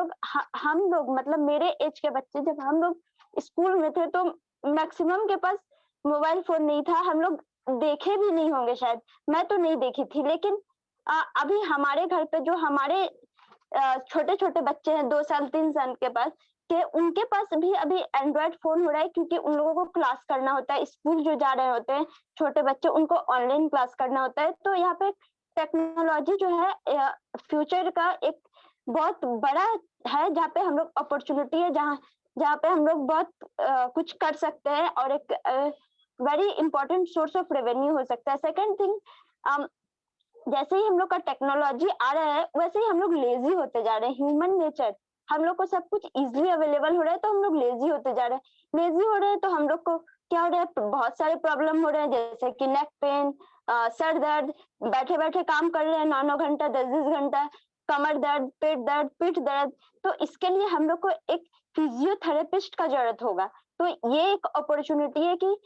लोग मतलब मेरे एज के बच्चे जब हम लोग स्कूल में थे तो मैक्सिमम के पास मोबाइल फोन नहीं था, हम लोग देखे भी नहीं होंगे शायद, मैं तो नहीं देखी थी। लेकिन अभी हमारे घर पे जो हमारे छोटे छोटे बच्चे हैं 2 साल 3 साल के पास के, उनके पास भी अभी एंड्रॉइड फोन हो रहा है क्योंकि उन लोगों को क्लास करना होता है, स्कूल जो जा रहे होते हैं छोटे बच्चे उनको ऑनलाइन क्लास करना होता है। तो यहाँ पे टेक्नोलॉजी जो है फ्यूचर का एक बहुत बड़ा है जहाँ पे हम लोग अपॉर्चुनिटी है, जहाँ पे हम लोग बहुत कुछ कर सकते हैं और एक very important source of revenue हो सकता है। सेकेंड थिंग, जैसे ही हम लोग का टेक्नोलॉजी आ रहा है वैसे ही हम लोग लेजी होते जा रहे हैं। ह्यूमन नेचर, हम लोग को सब कुछ इजीली अवेलेबल हो रहा है तो हम लोग लेजी होते जा रहे हैं। लेजी हो रहे हैं तो हम लोग को क्या हो रहा है, बहुत सारे प्रॉब्लम हो रहे हैं जैसे कि नेक पेन, सर दर्द, बैठे बैठे काम कर रहे हैं 9-9 घंटा 10-10 घंटा, कमर दर्द, पेट दर्द, पीठ दर्द। तो इसके लिए हम लोग को एक फिजियोथेरेपिस्ट का जरूरत होगा। तो ये एक अपॉर्चुनिटी है कि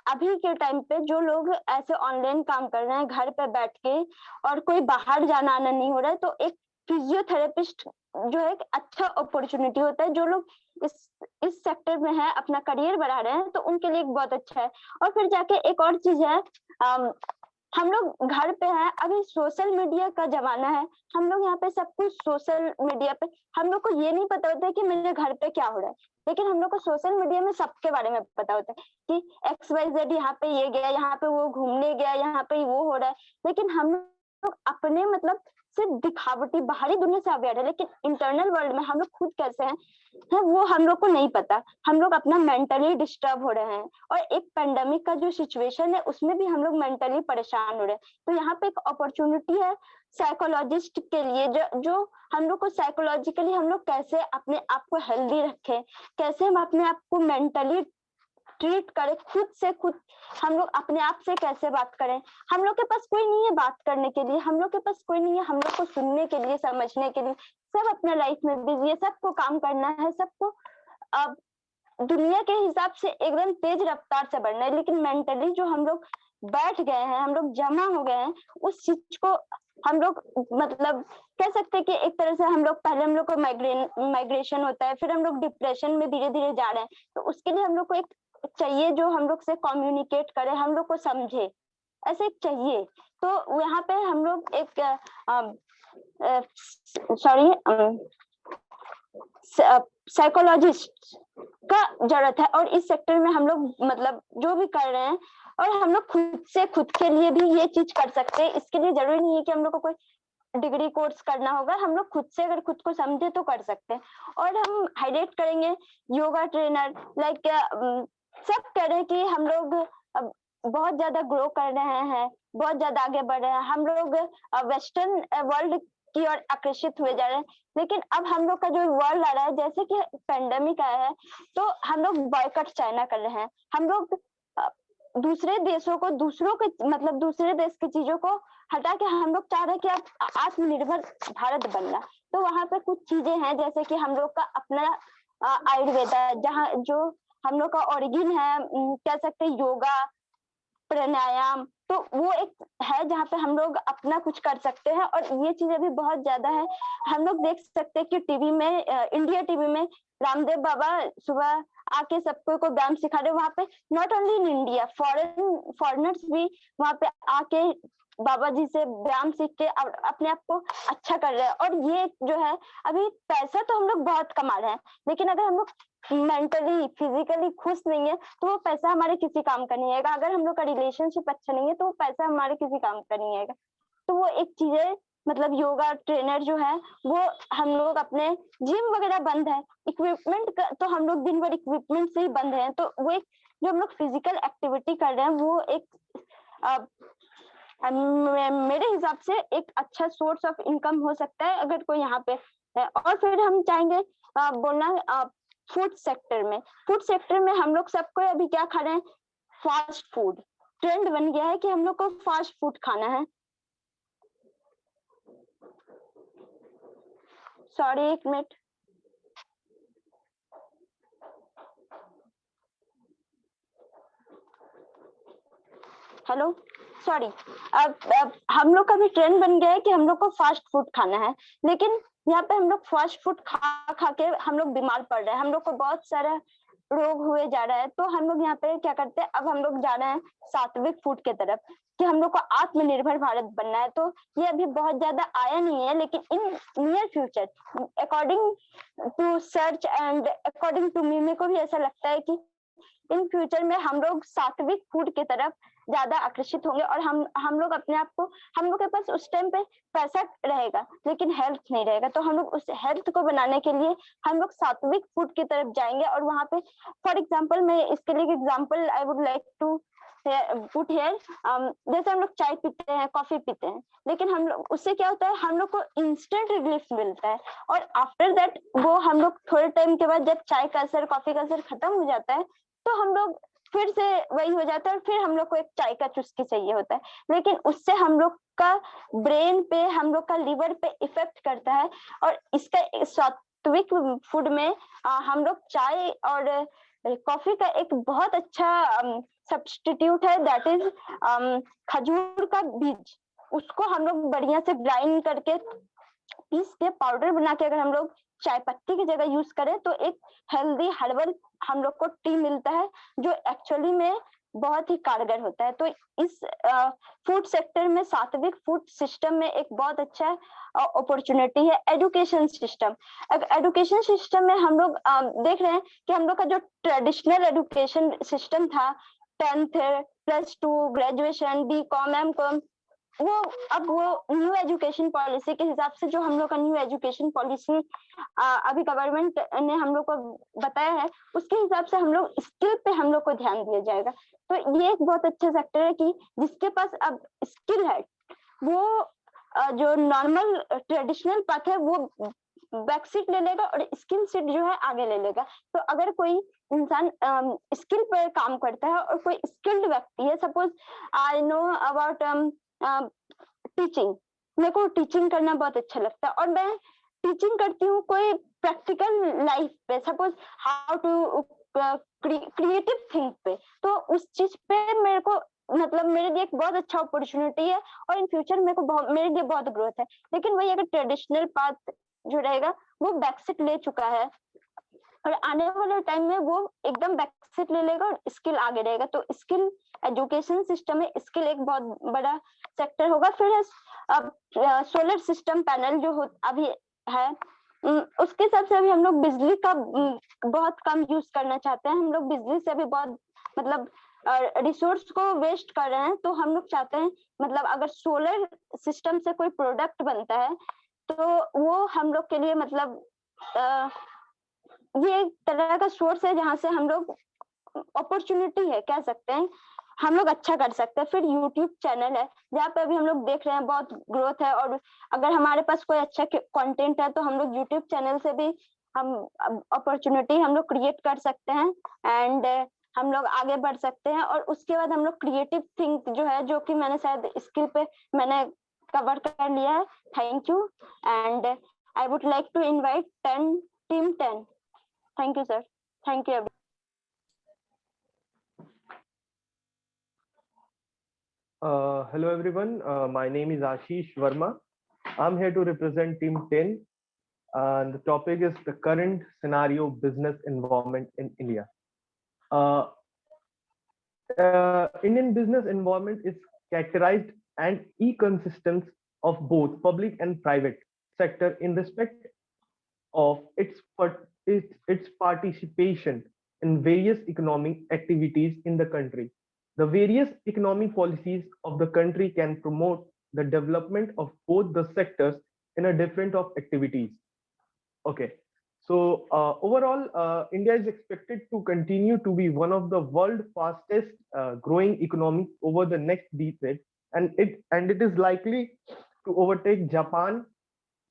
अभी के टाइम पे जो लोग ऐसे ऑनलाइन काम कर रहे हैं घर पे बैठ के और कोई बाहर जाना आना नहीं हो रहा है, तो एक फिजियोथेरेपिस्ट जो है एक अच्छा अपॉर्चुनिटी होता है। जो लोग इस सेक्टर में है, अपना करियर बढ़ा रहे हैं, तो उनके लिए बहुत अच्छा है। और फिर जाके एक और चीज है, हम लोग घर पे हैं, अभी सोशल मीडिया का जमाना है, हम लोग यहाँ पे सब कुछ सोशल मीडिया पे, हम लोग को ये नहीं पता होता है कि मेरे घर पे क्या हो रहा है, लेकिन हम लोग को सोशल मीडिया में सबके बारे में पता होता है कि XYZ यहाँ पे ये गया, यहाँ पे वो घूमने गया, यहाँ पे वो हो रहा है। लेकिन हम लोग अपने मतलब सिर्फ दिखावटी बाहरी दुनिया से अवेयर है, लेकिन इंटरनल वर्ल्ड में हम लोग खुद कैसे हैं वो हम लोग को नहीं पता। हम लोग अपना मेंटली डिस्टर्ब हो रहे हैं और एक पेंडेमिक का जो सिचुएशन है उसमें भी हम लोग मेंटली परेशान हो रहे हैं। तो यहाँ पे एक अपॉर्चुनिटी है साइकोलॉजिस्ट के लिए, जो हम लोग को साइकोलॉजिकली हम लोग कैसे अपने आप को हेल्दी रखें, कैसे हम अपने आप को मेंटली ट्रीट करें, खुद से खुद हम लोग अपने आप से कैसे बात करें। हम लोग के पास कोई नहीं है बात करने के लिए, हम लोग के पास कोई नहीं है हम लोग को सुनने के लिए, समझने के लिए। सब अपने लाइफ में बिजी है, सबको काम करना है, सबको अब दुनिया के हिसाब से एकदम तेज रफ्तार से बढ़ना है। लेकिन मेंटली जो हम लोग बैठ गए हैं, हम लोग जमा हो गए हैं, उस चीज को हम लोग मतलब कह सकते हैं कि एक तरह से हम लोग पहले हम लोग को माइग्रेशन होता है, फिर हम लोग डिप्रेशन में धीरे धीरे जा रहे हैं। तो उसके लिए हम लोग को एक चाहिए जो हम लोग से कम्युनिकेट करे, हम लोग को समझे, ऐसे एक चाहिए। तो यहाँ पे हम लोग एक साइकोलॉजिस्ट का जरूरत है और इस सेक्टर में हम लोग मतलब जो भी कर रहे हैं, और हम लोग खुद के लिए भी ये चीज कर सकते हैं। इसके लिए जरूरी नहीं है कि हम लोग को कोई डिग्री कोर्स करना होगा, हम लोग खुद से अगर खुद को समझे तो कर सकते हैं। और हम हाईलाइट करेंगे योगा ट्रेनर, लाइक सब कह रहे हैं कि हम लोग बहुत ज्यादा ग्रो कर रहे हैं, बहुत ज्यादा आगे बढ़ रहे हैं, हम लोग वेस्टर्न वर्ल्ड की ओर आकर्षित हुए जा रहे हैं। लेकिन अब हम लोग का जो वर्ल्ड आ रहा है, जैसे कि पेंडेमिक आया है तो हम लोग बॉयकॉट चाइना कर रहे हैं, हम लोग दूसरे देशों को, दूसरों के मतलब दूसरे देश की चीजों को हटा के हम लोग चाह रहे हैं कि अब आत्मनिर्भर भारत बनना। तो वहां पे कुछ चीजें हैं जैसे कि हम लोग का अपना आयुर्वेदा, जहाँ जो हम लोग का ओरिजिन है, कह सकते हैं योगा, प्राणायाम, तो वो एक है जहाँ पे हम लोग अपना कुछ कर सकते हैं। और ये चीजें भी बहुत ज्यादा है, हम लोग देख सकते हैं कि टीवी में, इंडिया टीवी में रामदेव बाबा सुबह आके सबको को व्यायाम सिखा रहे। वहाँ पे not only in India, foreigners भी वहाँ पे आके बाबा जी से व्यायाम सीख के अपने आप को अच्छा कर रहे हैं। और ये जो है, अभी पैसा तो हम लोग बहुत कमा रहे हैं, लेकिन अगर हम लोग मेंटली फिजिकली खुश नहीं है तो वो पैसा हमारे किसी काम का नहीं आएगा। अगर हम लोग का रिलेशनशिप अच्छा नहीं है तो वो पैसा हमारे किसी काम का नहीं आएगा। तो वो एक चीज है, मतलब योगा ट्रेनर जो है वो, हम लोग अपने जिम वगैरह बंद है, इक्विपमेंट तो हम लोग दिन भर इक्विपमेंट से ही बंद है, तो वो एक जो हम लोग फिजिकल एक्टिविटी कर रहे हैं वो एक मेरे हिसाब से एक अच्छा सोर्स ऑफ इनकम हो सकता है अगर कोई यहाँ पे है। और फिर हम चाहेंगे बोलना फूड सेक्टर में। फूड सेक्टर में हम लोग सबको अभी क्या खा रहे हैं, फास्ट फूड ट्रेंड बन गया है कि हम लोग को फास्ट फूड खाना है। सॉरी, एक मिनट। Hello, sorry. अब हम लोग का भी ट्रेंड बन गया है कि हम लोग को फास्ट फूड खाना है, लेकिन यहाँ पे हम लोग फास्ट फूड खा खा के हम लोग बीमार पड़ रहे हैं, हम लोग को बहुत सारा रोग हुए जा रहा है। तो हम लोग यहाँ पे क्या करते हैं, अब हम लोग जा रहे हैं सात्विक फूड के तरफ कि हम लोग को आत्मनिर्भर भारत बनना है। तो ये अभी बहुत ज्यादा आया नहीं है, लेकिन in near future, according to search and according to me, मेरे को भी ऐसा लगता है कि इन फ्यूचर में हम लोग सात्विक फूड की तरफ ज्यादा आकर्षित होंगे। और हम लोग अपने आप को, हम लोग के पास उस टाइम पे पैसा रहेगा लेकिन हेल्थ नहीं रहेगा, तो हम लोग उस हेल्थ को बनाने के लिए हम लोग सात्विक फूड की तरफ जाएंगे। और वहां पे फॉर एग्जांपल, मैं इसके लिए example I would like to put here, जैसे हम लोग चाय पीते हैं, कॉफी पीते हैं, लेकिन हम लोग उससे क्या होता है, हम लोग को इंस्टेंट रिलीफ मिलता है। और आफ्टर दैट वो हम लोग थोड़े टाइम के बाद जब चाय का असर, कॉफी का असर खत्म हो जाता है, तो हम लोग फिर से वही हो जाता है और फिर हम लोग को एक चाय का चुस्की चाहिए होता है। लेकिन उससे हम लोग का ब्रेन पे, हम लोग का लिवर पे इफेक्ट करता है। और इसका सात्विक फूड में हम लोग चाय और कॉफी का एक बहुत अच्छा सब्स्टिट्यूट है, दैट इज खजूर का बीज। उसको हम लोग बढ़िया से ग्राइंड करके पीस के पाउडर बना के अगर हम लोग चाय पत्ती की जगह यूज करें तो एक हेल्दी हर्बल हम लोग को टी मिलता है, जो एक्चुअली में बहुत ही कारगर होता है। तो इस फूड सेक्टर में, सात्विक फूड सिस्टम में एक बहुत अच्छा अपॉर्चुनिटी है। एजुकेशन सिस्टम, एजुकेशन सिस्टम में हम लोग देख रहे हैं कि हम लोग का जो ट्रेडिशनल एजुकेशन सिस्टम था, 10th +2 ग्रेजुएशन, BCom, MCom, वो अब वो न्यू एजुकेशन पॉलिसी के हिसाब से, जो हम लोग का न्यू एजुकेशन पॉलिसी अभी गवर्नमेंट ने हम लोग को बताया है, उसके हिसाब से हम लोग स्किल पे हम लोग को ध्यान दिया जाएगा। तो ये एक बहुत अच्छा सेक्टर है कि जिसके पास अब स्किल है वो जो नॉर्मल ट्रेडिशनल पाथ है वो बैक सीट ले लेगा और स्किल सीट जो है आगे ले लेगा। तो अगर कोई इंसान स्किल पर काम करता है और कोई स्किल्ड व्यक्ति है, suppose I know about teaching, मेरे को टीचिंग करना बहुत अच्छा लगता है और मैं टीचिंग करती हूँ कोई प्रैक्टिकल लाइफ पे, suppose how to creative think पे, तो उस चीज पे मेरे को, मतलब मेरे लिए एक बहुत अच्छा अपॉर्चुनिटी है और इन फ्यूचर मेरे को मेरे लिए बहुत ग्रोथ है। लेकिन वही अगर ट्रेडिशनल पाथ जो रहेगा वो बैकसीट ले चुका है और आने वाले टाइम में वो एकदम बैकसीट ले लेगा और स्किल आगे रहेगा। तो स्किल एजुकेशन सिस्टम में स्किल एक बहुत बड़ा सेक्टर होगा। फिर सोलर सिस्टम पैनल जो अभी है, उसके हिसाब से अभी हम लोग बिजली का बहुत कम यूज करना चाहते हैं। हम लोग बिजली से अभी बहुत, मतलब रिसोर्स को वेस्ट कर रहे हैं। तो हम लोग चाहते हैं, मतलब अगर सोलर सिस्टम से कोई प्रोडक्ट बनता है तो वो हम लोग के लिए, मतलब ये एक तरह का सोर्स है जहाँ से हम लोग, अपॉर्चुनिटी है कह सकते हैं, हम लोग अच्छा कर सकते हैं। फिर यूट्यूब चैनल है जहाँ पे अभी हम लोग देख रहे हैं बहुत ग्रोथ है, और अगर हमारे पास कोई अच्छा कंटेंट है तो हम लोग यूट्यूब चैनल से भी हम अपॉर्चुनिटी हम लोग क्रिएट कर सकते हैं एंड हम लोग आगे बढ़ सकते हैं। और उसके बाद हम लोग क्रिएटिव थिंक जो है, जो कि मैंने शायद स्किल पे मैंने कवर कर लिया है। Thank you and I would like to invite team 10। Thank you, sir. Thank you, everyone. Hello everyone, my name is Ashish Verma. I'm here to represent Team 10 and the topic is the current scenario business environment in India. Uh, Indian business environment is characterized and ecosystem of both public and private sector in respect of its participation in various economic activities in the country. The various economic policies of the country can promote the development of both the sectors in a different of activities. Okay. So overall, India is expected to continue to be one of the world fastest growing economies over the next decade, and it is likely to overtake Japan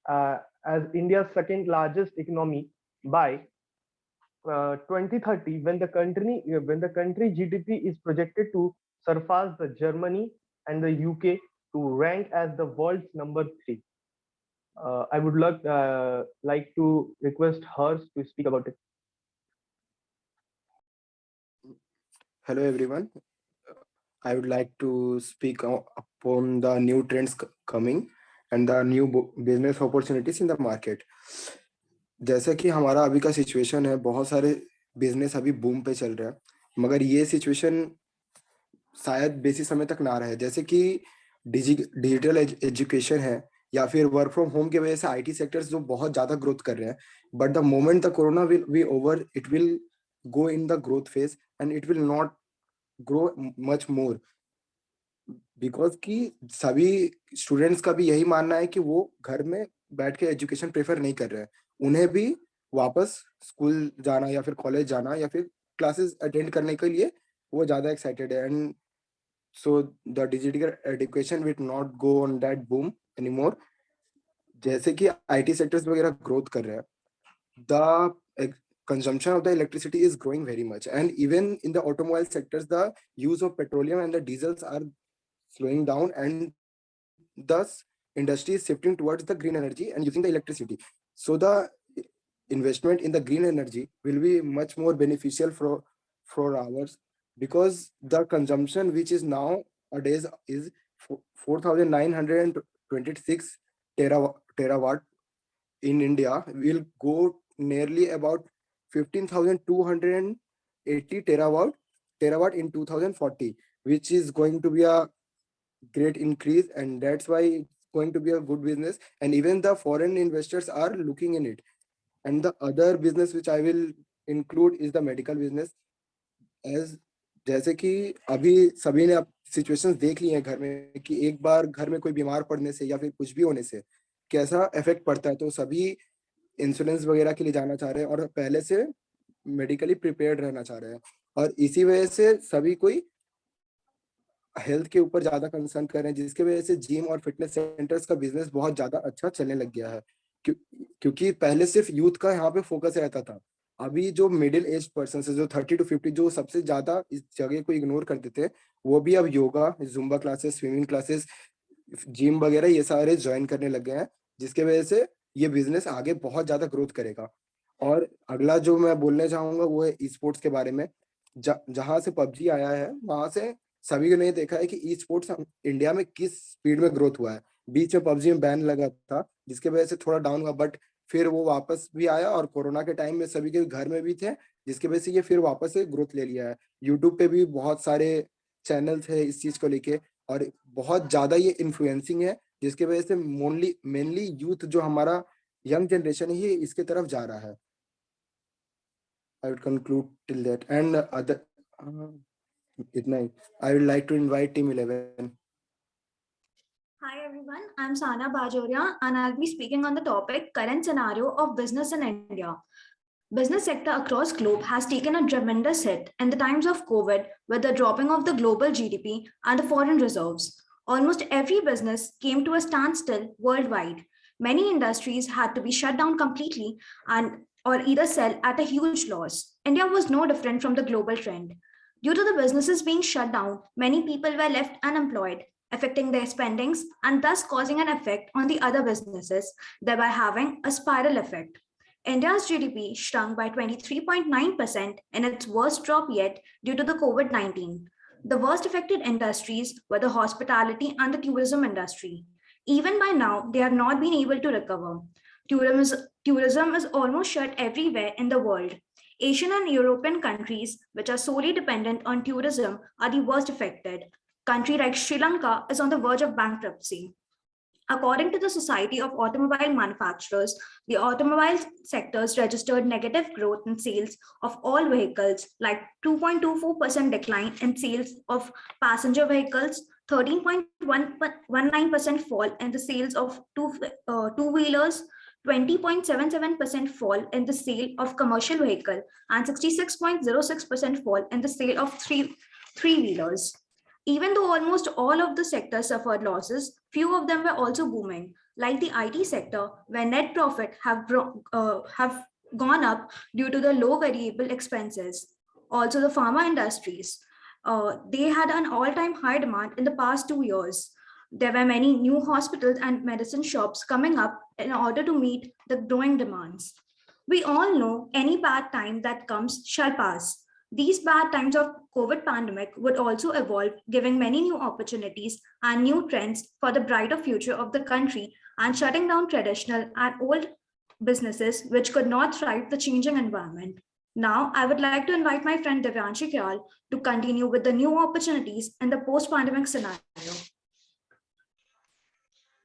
as India's second largest economy by 2030, when the country GDP is projected to surpass the Germany and the UK to rank as the world's number 3. I would like to request hers to speak about it. Hello everyone. I would like to speak upon the new trends coming and the new business opportunities in the market. जैसा कि हमारा अभी का situation है, बहुत सारे business अभी boom पे चल रहा है, मगर ये सिचुएशन शायद बेसी समय तक ना रहे। जैसे कि डिजिटल एजुकेशन है या फिर वर्क फ्रॉम होम की वजह से आईटी सेक्टर्स जो बहुत ज्यादा ग्रोथ कर रहे हैं, but the moment the corona will be over, it will go in the growth phase and it will not grow much more because कि सभी स्टूडेंट्स का भी यही मानना है कि वो घर में बैठ के एजुकेशन प्रेफर नहीं कर रहे हैं, उन्हें भी वापस स्कूल जाना या फिर कॉलेज जाना या फिर क्लासेस अटेंड करने के लिए वो ज्यादा एक्साइटेड है। And so the digital education will not go on that boom anymore. जैसे कि आईटी सेक्टर्स वगैरह ग्रोथ कर रहे हैं, the consumption of the electricity is growing very much, and even in the automobile sectors the use of petroleum and the diesels are slowing down, and thus industry is shifting towards the green energy and using the electricity. So the investment in the green energy will be much more beneficial for ours, because the consumption which is nowadays is 4926 terawatt in India will go nearly about 15,280 terawatt in 2040, which is going to be a great increase, and that's why it's going to be a good business, and even the foreign investors are looking in it. And the other business which I will include is the medical business, as जैसे कि अभी सभी ने अब situations देख ली हैं घर में कि एक बार घर में कोई बीमार पड़ने से या फिर कुछ भी होने से कैसा इफेक्ट पड़ता है, तो सभी इंश्योरेंस वगैरह के लिए जाना चाह रहे हैं और पहले से मेडिकली प्रिपेयर्ड रहना चाह रहे हैं, और इसी वजह से सभी कोई हेल्थ के ऊपर ज्यादा कंसर्न कर रहे हैं, जिसके वजह से जिम और फिटनेस सेंटर्स का बिजनेस बहुत ज्यादा अच्छा चलने लग गया है। क्योंकि पहले सिर्फ यूथ का यहाँ पे फोकस रहता था, अभी जो मिडिल एज पर्सन है जो 30 to 50 जो सबसे ज्यादा इस जगह को इग्नोर करते थे, वो भी अब yoga, Zumba classes, swimming classes, gym वगैरह ये सारे ज्वाइन करने लग गए हैं, जिसके वजह से ये बिजनेस आगे बहुत ज्यादा ग्रोथ करेगा। और अगला जो मैं बोलने चाहूंगा वो है ई स्पोर्ट्स के बारे में। जहां से पबजी आया है वहां से सभी ने देखा है कि ई स्पोर्ट्स इंडिया में किस स्पीड में ग्रोथ हुआ है। बीच में पबजी में बैन लगा था जिसके वजह से थोड़ा डाउन हुआ, बट फिर वो वापस भी आया और कोरोना के टाइम में सभी के घर में भी थे, जिसकी वजह से ये फिर वापस से ग्रोथ ले लिया है। यूट्यूब पे भी बहुत सारे चैनल्स है इस चीज को लेके और बहुत ज्यादा ये इन्फ्लुएंसिंग है, जिसके वजह से मेनली यूथ जो हमारा यंग जनरेशन है ये इसके तरफ जा रहा है। I would conclude till that, and other इतना ही। I would like to invite Team 11. Hi everyone, I'm Sana Bajoria and I'll be speaking on the topic current scenario of business in India. Business sector across globe has taken a tremendous hit in the times of COVID with the dropping of the global GDP and the foreign reserves. Almost every business came to a standstill worldwide. Many industries had to be shut down completely and or either sell at a huge loss. India was no different from the global trend. Due to the businesses being shut down, many people were left unemployed, affecting their spendings and thus causing an effect on the other businesses, thereby having a spiral effect. India's GDP shrunk by 23.9% in its worst drop yet due to the COVID-19. The worst affected industries were the hospitality and the tourism industry. Even by now, they have not been able to recover. Tourism is almost shut everywhere in the world. Asian and European countries, which are solely dependent on tourism, are the worst affected. Country like Sri Lanka is on the verge of bankruptcy. According to the Society of Automobile Manufacturers, the automobile sectors registered negative growth in sales of all vehicles, like 2.24% decline in sales of passenger vehicles, 13.19% fall in the sales of two-wheelers, 20.77% fall in the sale of commercial vehicle, and 66.06% fall in the sale of three-wheelers. Even though almost all of the sectors suffered losses, few of them were also booming, like the IT sector, where net profit have gone up due to the low variable expenses. Also, the pharma industries, they had an all-time high demand in the past 2 years. There were many new hospitals and medicine shops coming up in order to meet the growing demands. We all know any bad time that comes shall pass. These bad times of COVID pandemic would also evolve, giving many new opportunities and new trends for the brighter future of the country and shutting down traditional and old businesses which could not thrive the changing environment. Now, I would like to invite my friend Divyanshi Kyal to continue with the new opportunities in the post-pandemic scenario.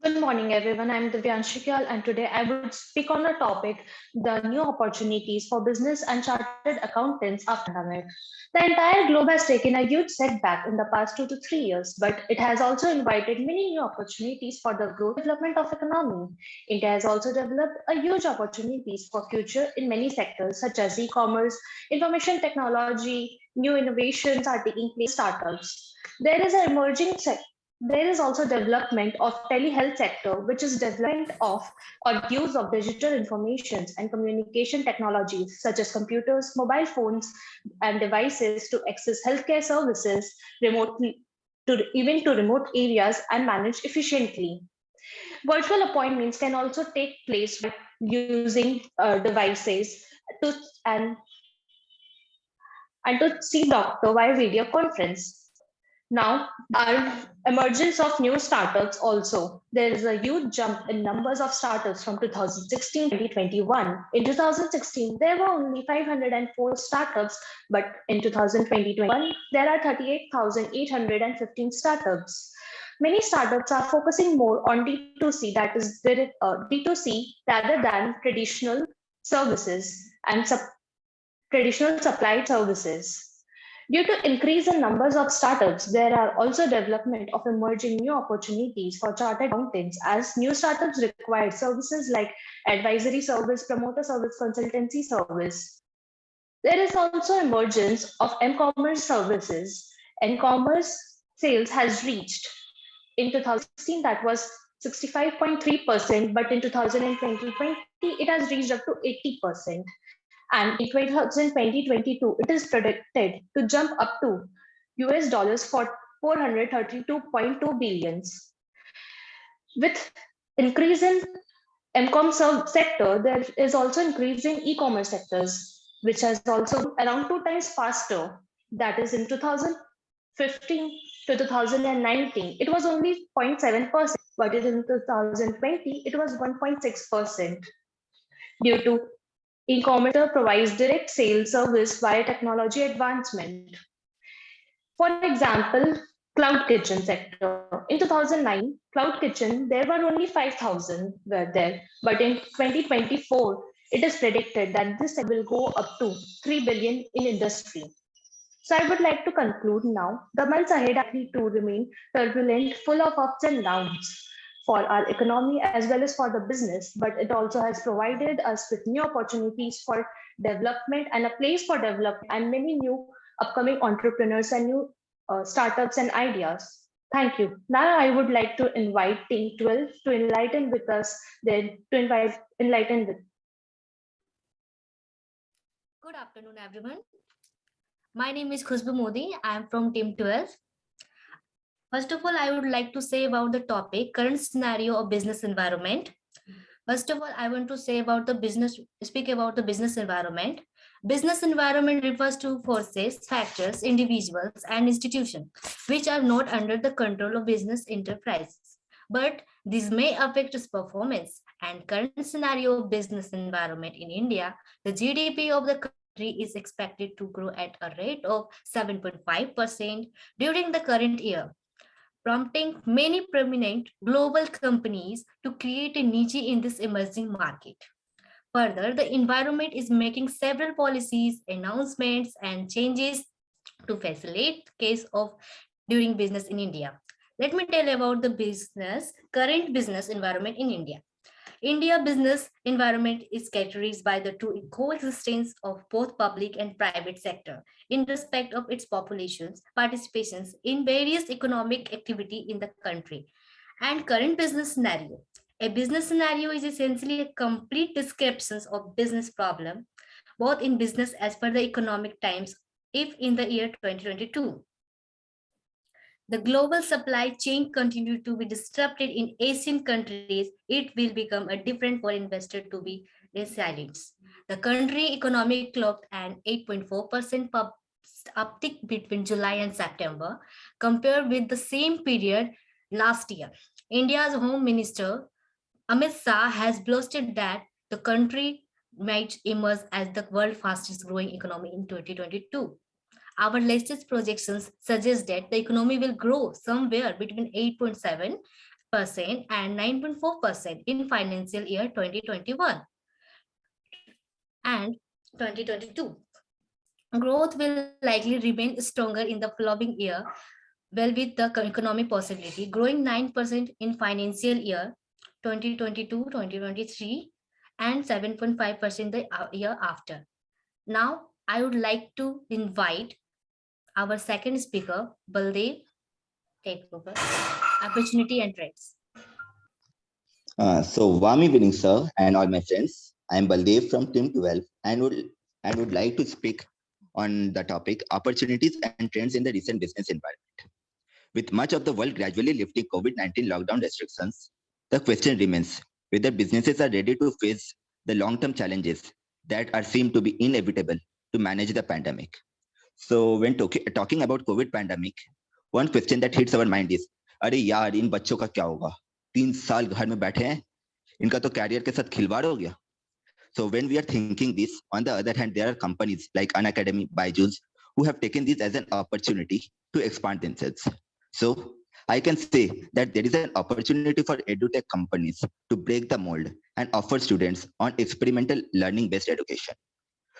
Good morning, everyone. I'm Divyanshi Kyal, and today I would speak on the topic, the new opportunities for business and chartered accountants after pandemic. The entire globe has taken a huge setback in the past 2 to 3 years, but it has also invited many new opportunities for the growth and development of economy. India has also developed a huge opportunities for future in many sectors, such as e-commerce, information technology, new innovations are taking place, startups. There is also development of telehealth sector, which is development of or use of digital information and communication technologies such as computers, mobile phones, and devices to access healthcare services remotely to even to remote areas and manage efficiently. Virtual appointments can also take place by using devices to and to see doctor via video conference. Now, our emergence of new startups also. There is a huge jump in numbers of startups from 2016 to 2021. In 2016, there were only 504 startups, but in 2021, there are 38,815 startups. Many startups are focusing more on D2C, that is D2C, rather than traditional services and traditional supply services. Due to increase in numbers of startups, there are also development of emerging new opportunities for chartered accountants as new startups require services like advisory service, promoter service, consultancy service. There is also emergence of m-commerce services. M-commerce sales has reached in 2016 that was 65.3%, but in 2020 it has reached up to 80%. And in 2022, it is predicted to jump up to US dollars for 432.2 billions. With increase in m-com sector, there is also increase in e-commerce sectors, which has also around 2 times faster. That is in 2015 to 2019, it was only 0.7%, but in 2020, it was 1.6%. Due to e-commerce provides direct sales service via technology advancement. For example, cloud kitchen sector. In 2009, cloud kitchen, there were only 5,000 were there, but in 2024, it is predicted that this will go up to 3 billion in industry. So I would like to conclude now. The months ahead are likely to remain turbulent, full of ups and downs for our economy as well as for the business, but it also has provided us with new opportunities for development and a place for development and many new upcoming entrepreneurs and new startups and ideas. Thank you. Now I would like to invite Team 12 to enlighten with us, enlighten with. Good afternoon, everyone. My name is Khushbu Modi. I am from Team 12. First of all, I would like to say about the topic, current scenario of business environment. First of all, I want to speak about the business environment. Business environment refers to forces, factors, individuals, and institutions which are not under the control of business enterprises. But this may affect its performance. And current scenario of business environment in India, the GDP of the country is expected to grow at a rate of 7.5% during the current year, prompting many prominent global companies to create a niche in this emerging market. Further, the environment is making several policies, announcements, and changes to facilitate case of doing business in India. Let me tell about the current business environment in India. India business environment is characterized by the two coexistence of both public and private sector in respect of its populations, participations in various economic activity in the country, and current business scenario. A business scenario is essentially a complete description of business problem, both in business as per the economic times, if in the year 2022. The global supply chain continued to be disrupted in Asian countries, it will become a different for investor to be resilient. The country economy clocked an 8.4% uptick between July and September compared with the same period last year. India's Home Minister Amit Shah has boasted that the country might emerge as the world's fastest growing economy in 2022. Our latest projections suggest that the economy will grow somewhere between 8.7% and 9.4% in financial year 2021 and 2022. Growth will likely remain stronger in the following year, well with the economic possibility growing 9% in financial year 2022-2023 and 7.5% the year after. Now, I would like to invite our second speaker, Baldev, take over. Opportunity and threats. So warm evening, sir, and all my friends. I am Baldev from Team 12 and would like to speak on the topic opportunities and trends in the recent business environment. With much of the world gradually lifting COVID-19 lockdown restrictions, the question remains whether businesses are ready to face the long-term challenges that are seem to be inevitable to manage the pandemic. So when talking about COVID pandemic, one question that hits our mind is, अरे यार इन बच्चों का क्या होगा? 3 साल घर में बैठे हैं, इनका तो कैरियर के साथ खिलवाड़ हो गया. So when we are thinking this, on the other hand, there are companies like Unacademy, Byju's, who have taken this as an opportunity to expand themselves. So I can say that there is an opportunity for edutech companies to break the mold and offer students on experimental learning-based education.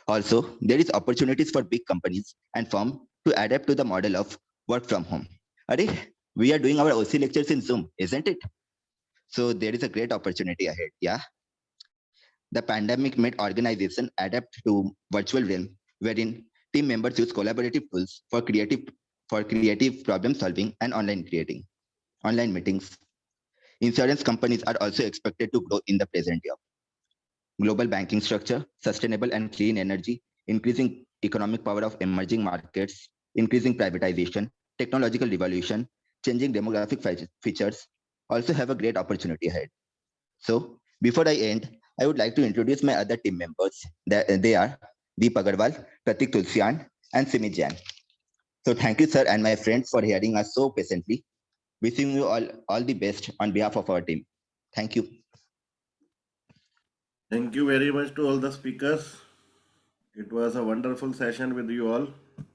Also, there is opportunities for big companies and firms to adapt to the model of work from home. Are we are doing our OC lectures in Zoom, isn't it? So there is a great opportunity ahead, yeah? The pandemic made organizations adapt to virtual realm, wherein team members use collaborative tools for creative problem solving and online meetings. Insurance companies are also expected to grow in the present year. Global banking structure, sustainable and clean energy, increasing economic power of emerging markets, increasing privatization, technological revolution, changing demographic features also have a great opportunity ahead. So before I end, I would like to introduce my other team members. They are Deep Agarwal, Pratik Tulsian, and Simit Jain. So thank you, sir, and my friends for hearing us so patiently. Wishing you all the best on behalf of our team. Thank you. Thank you very much to all the speakers. It was a wonderful session with you all.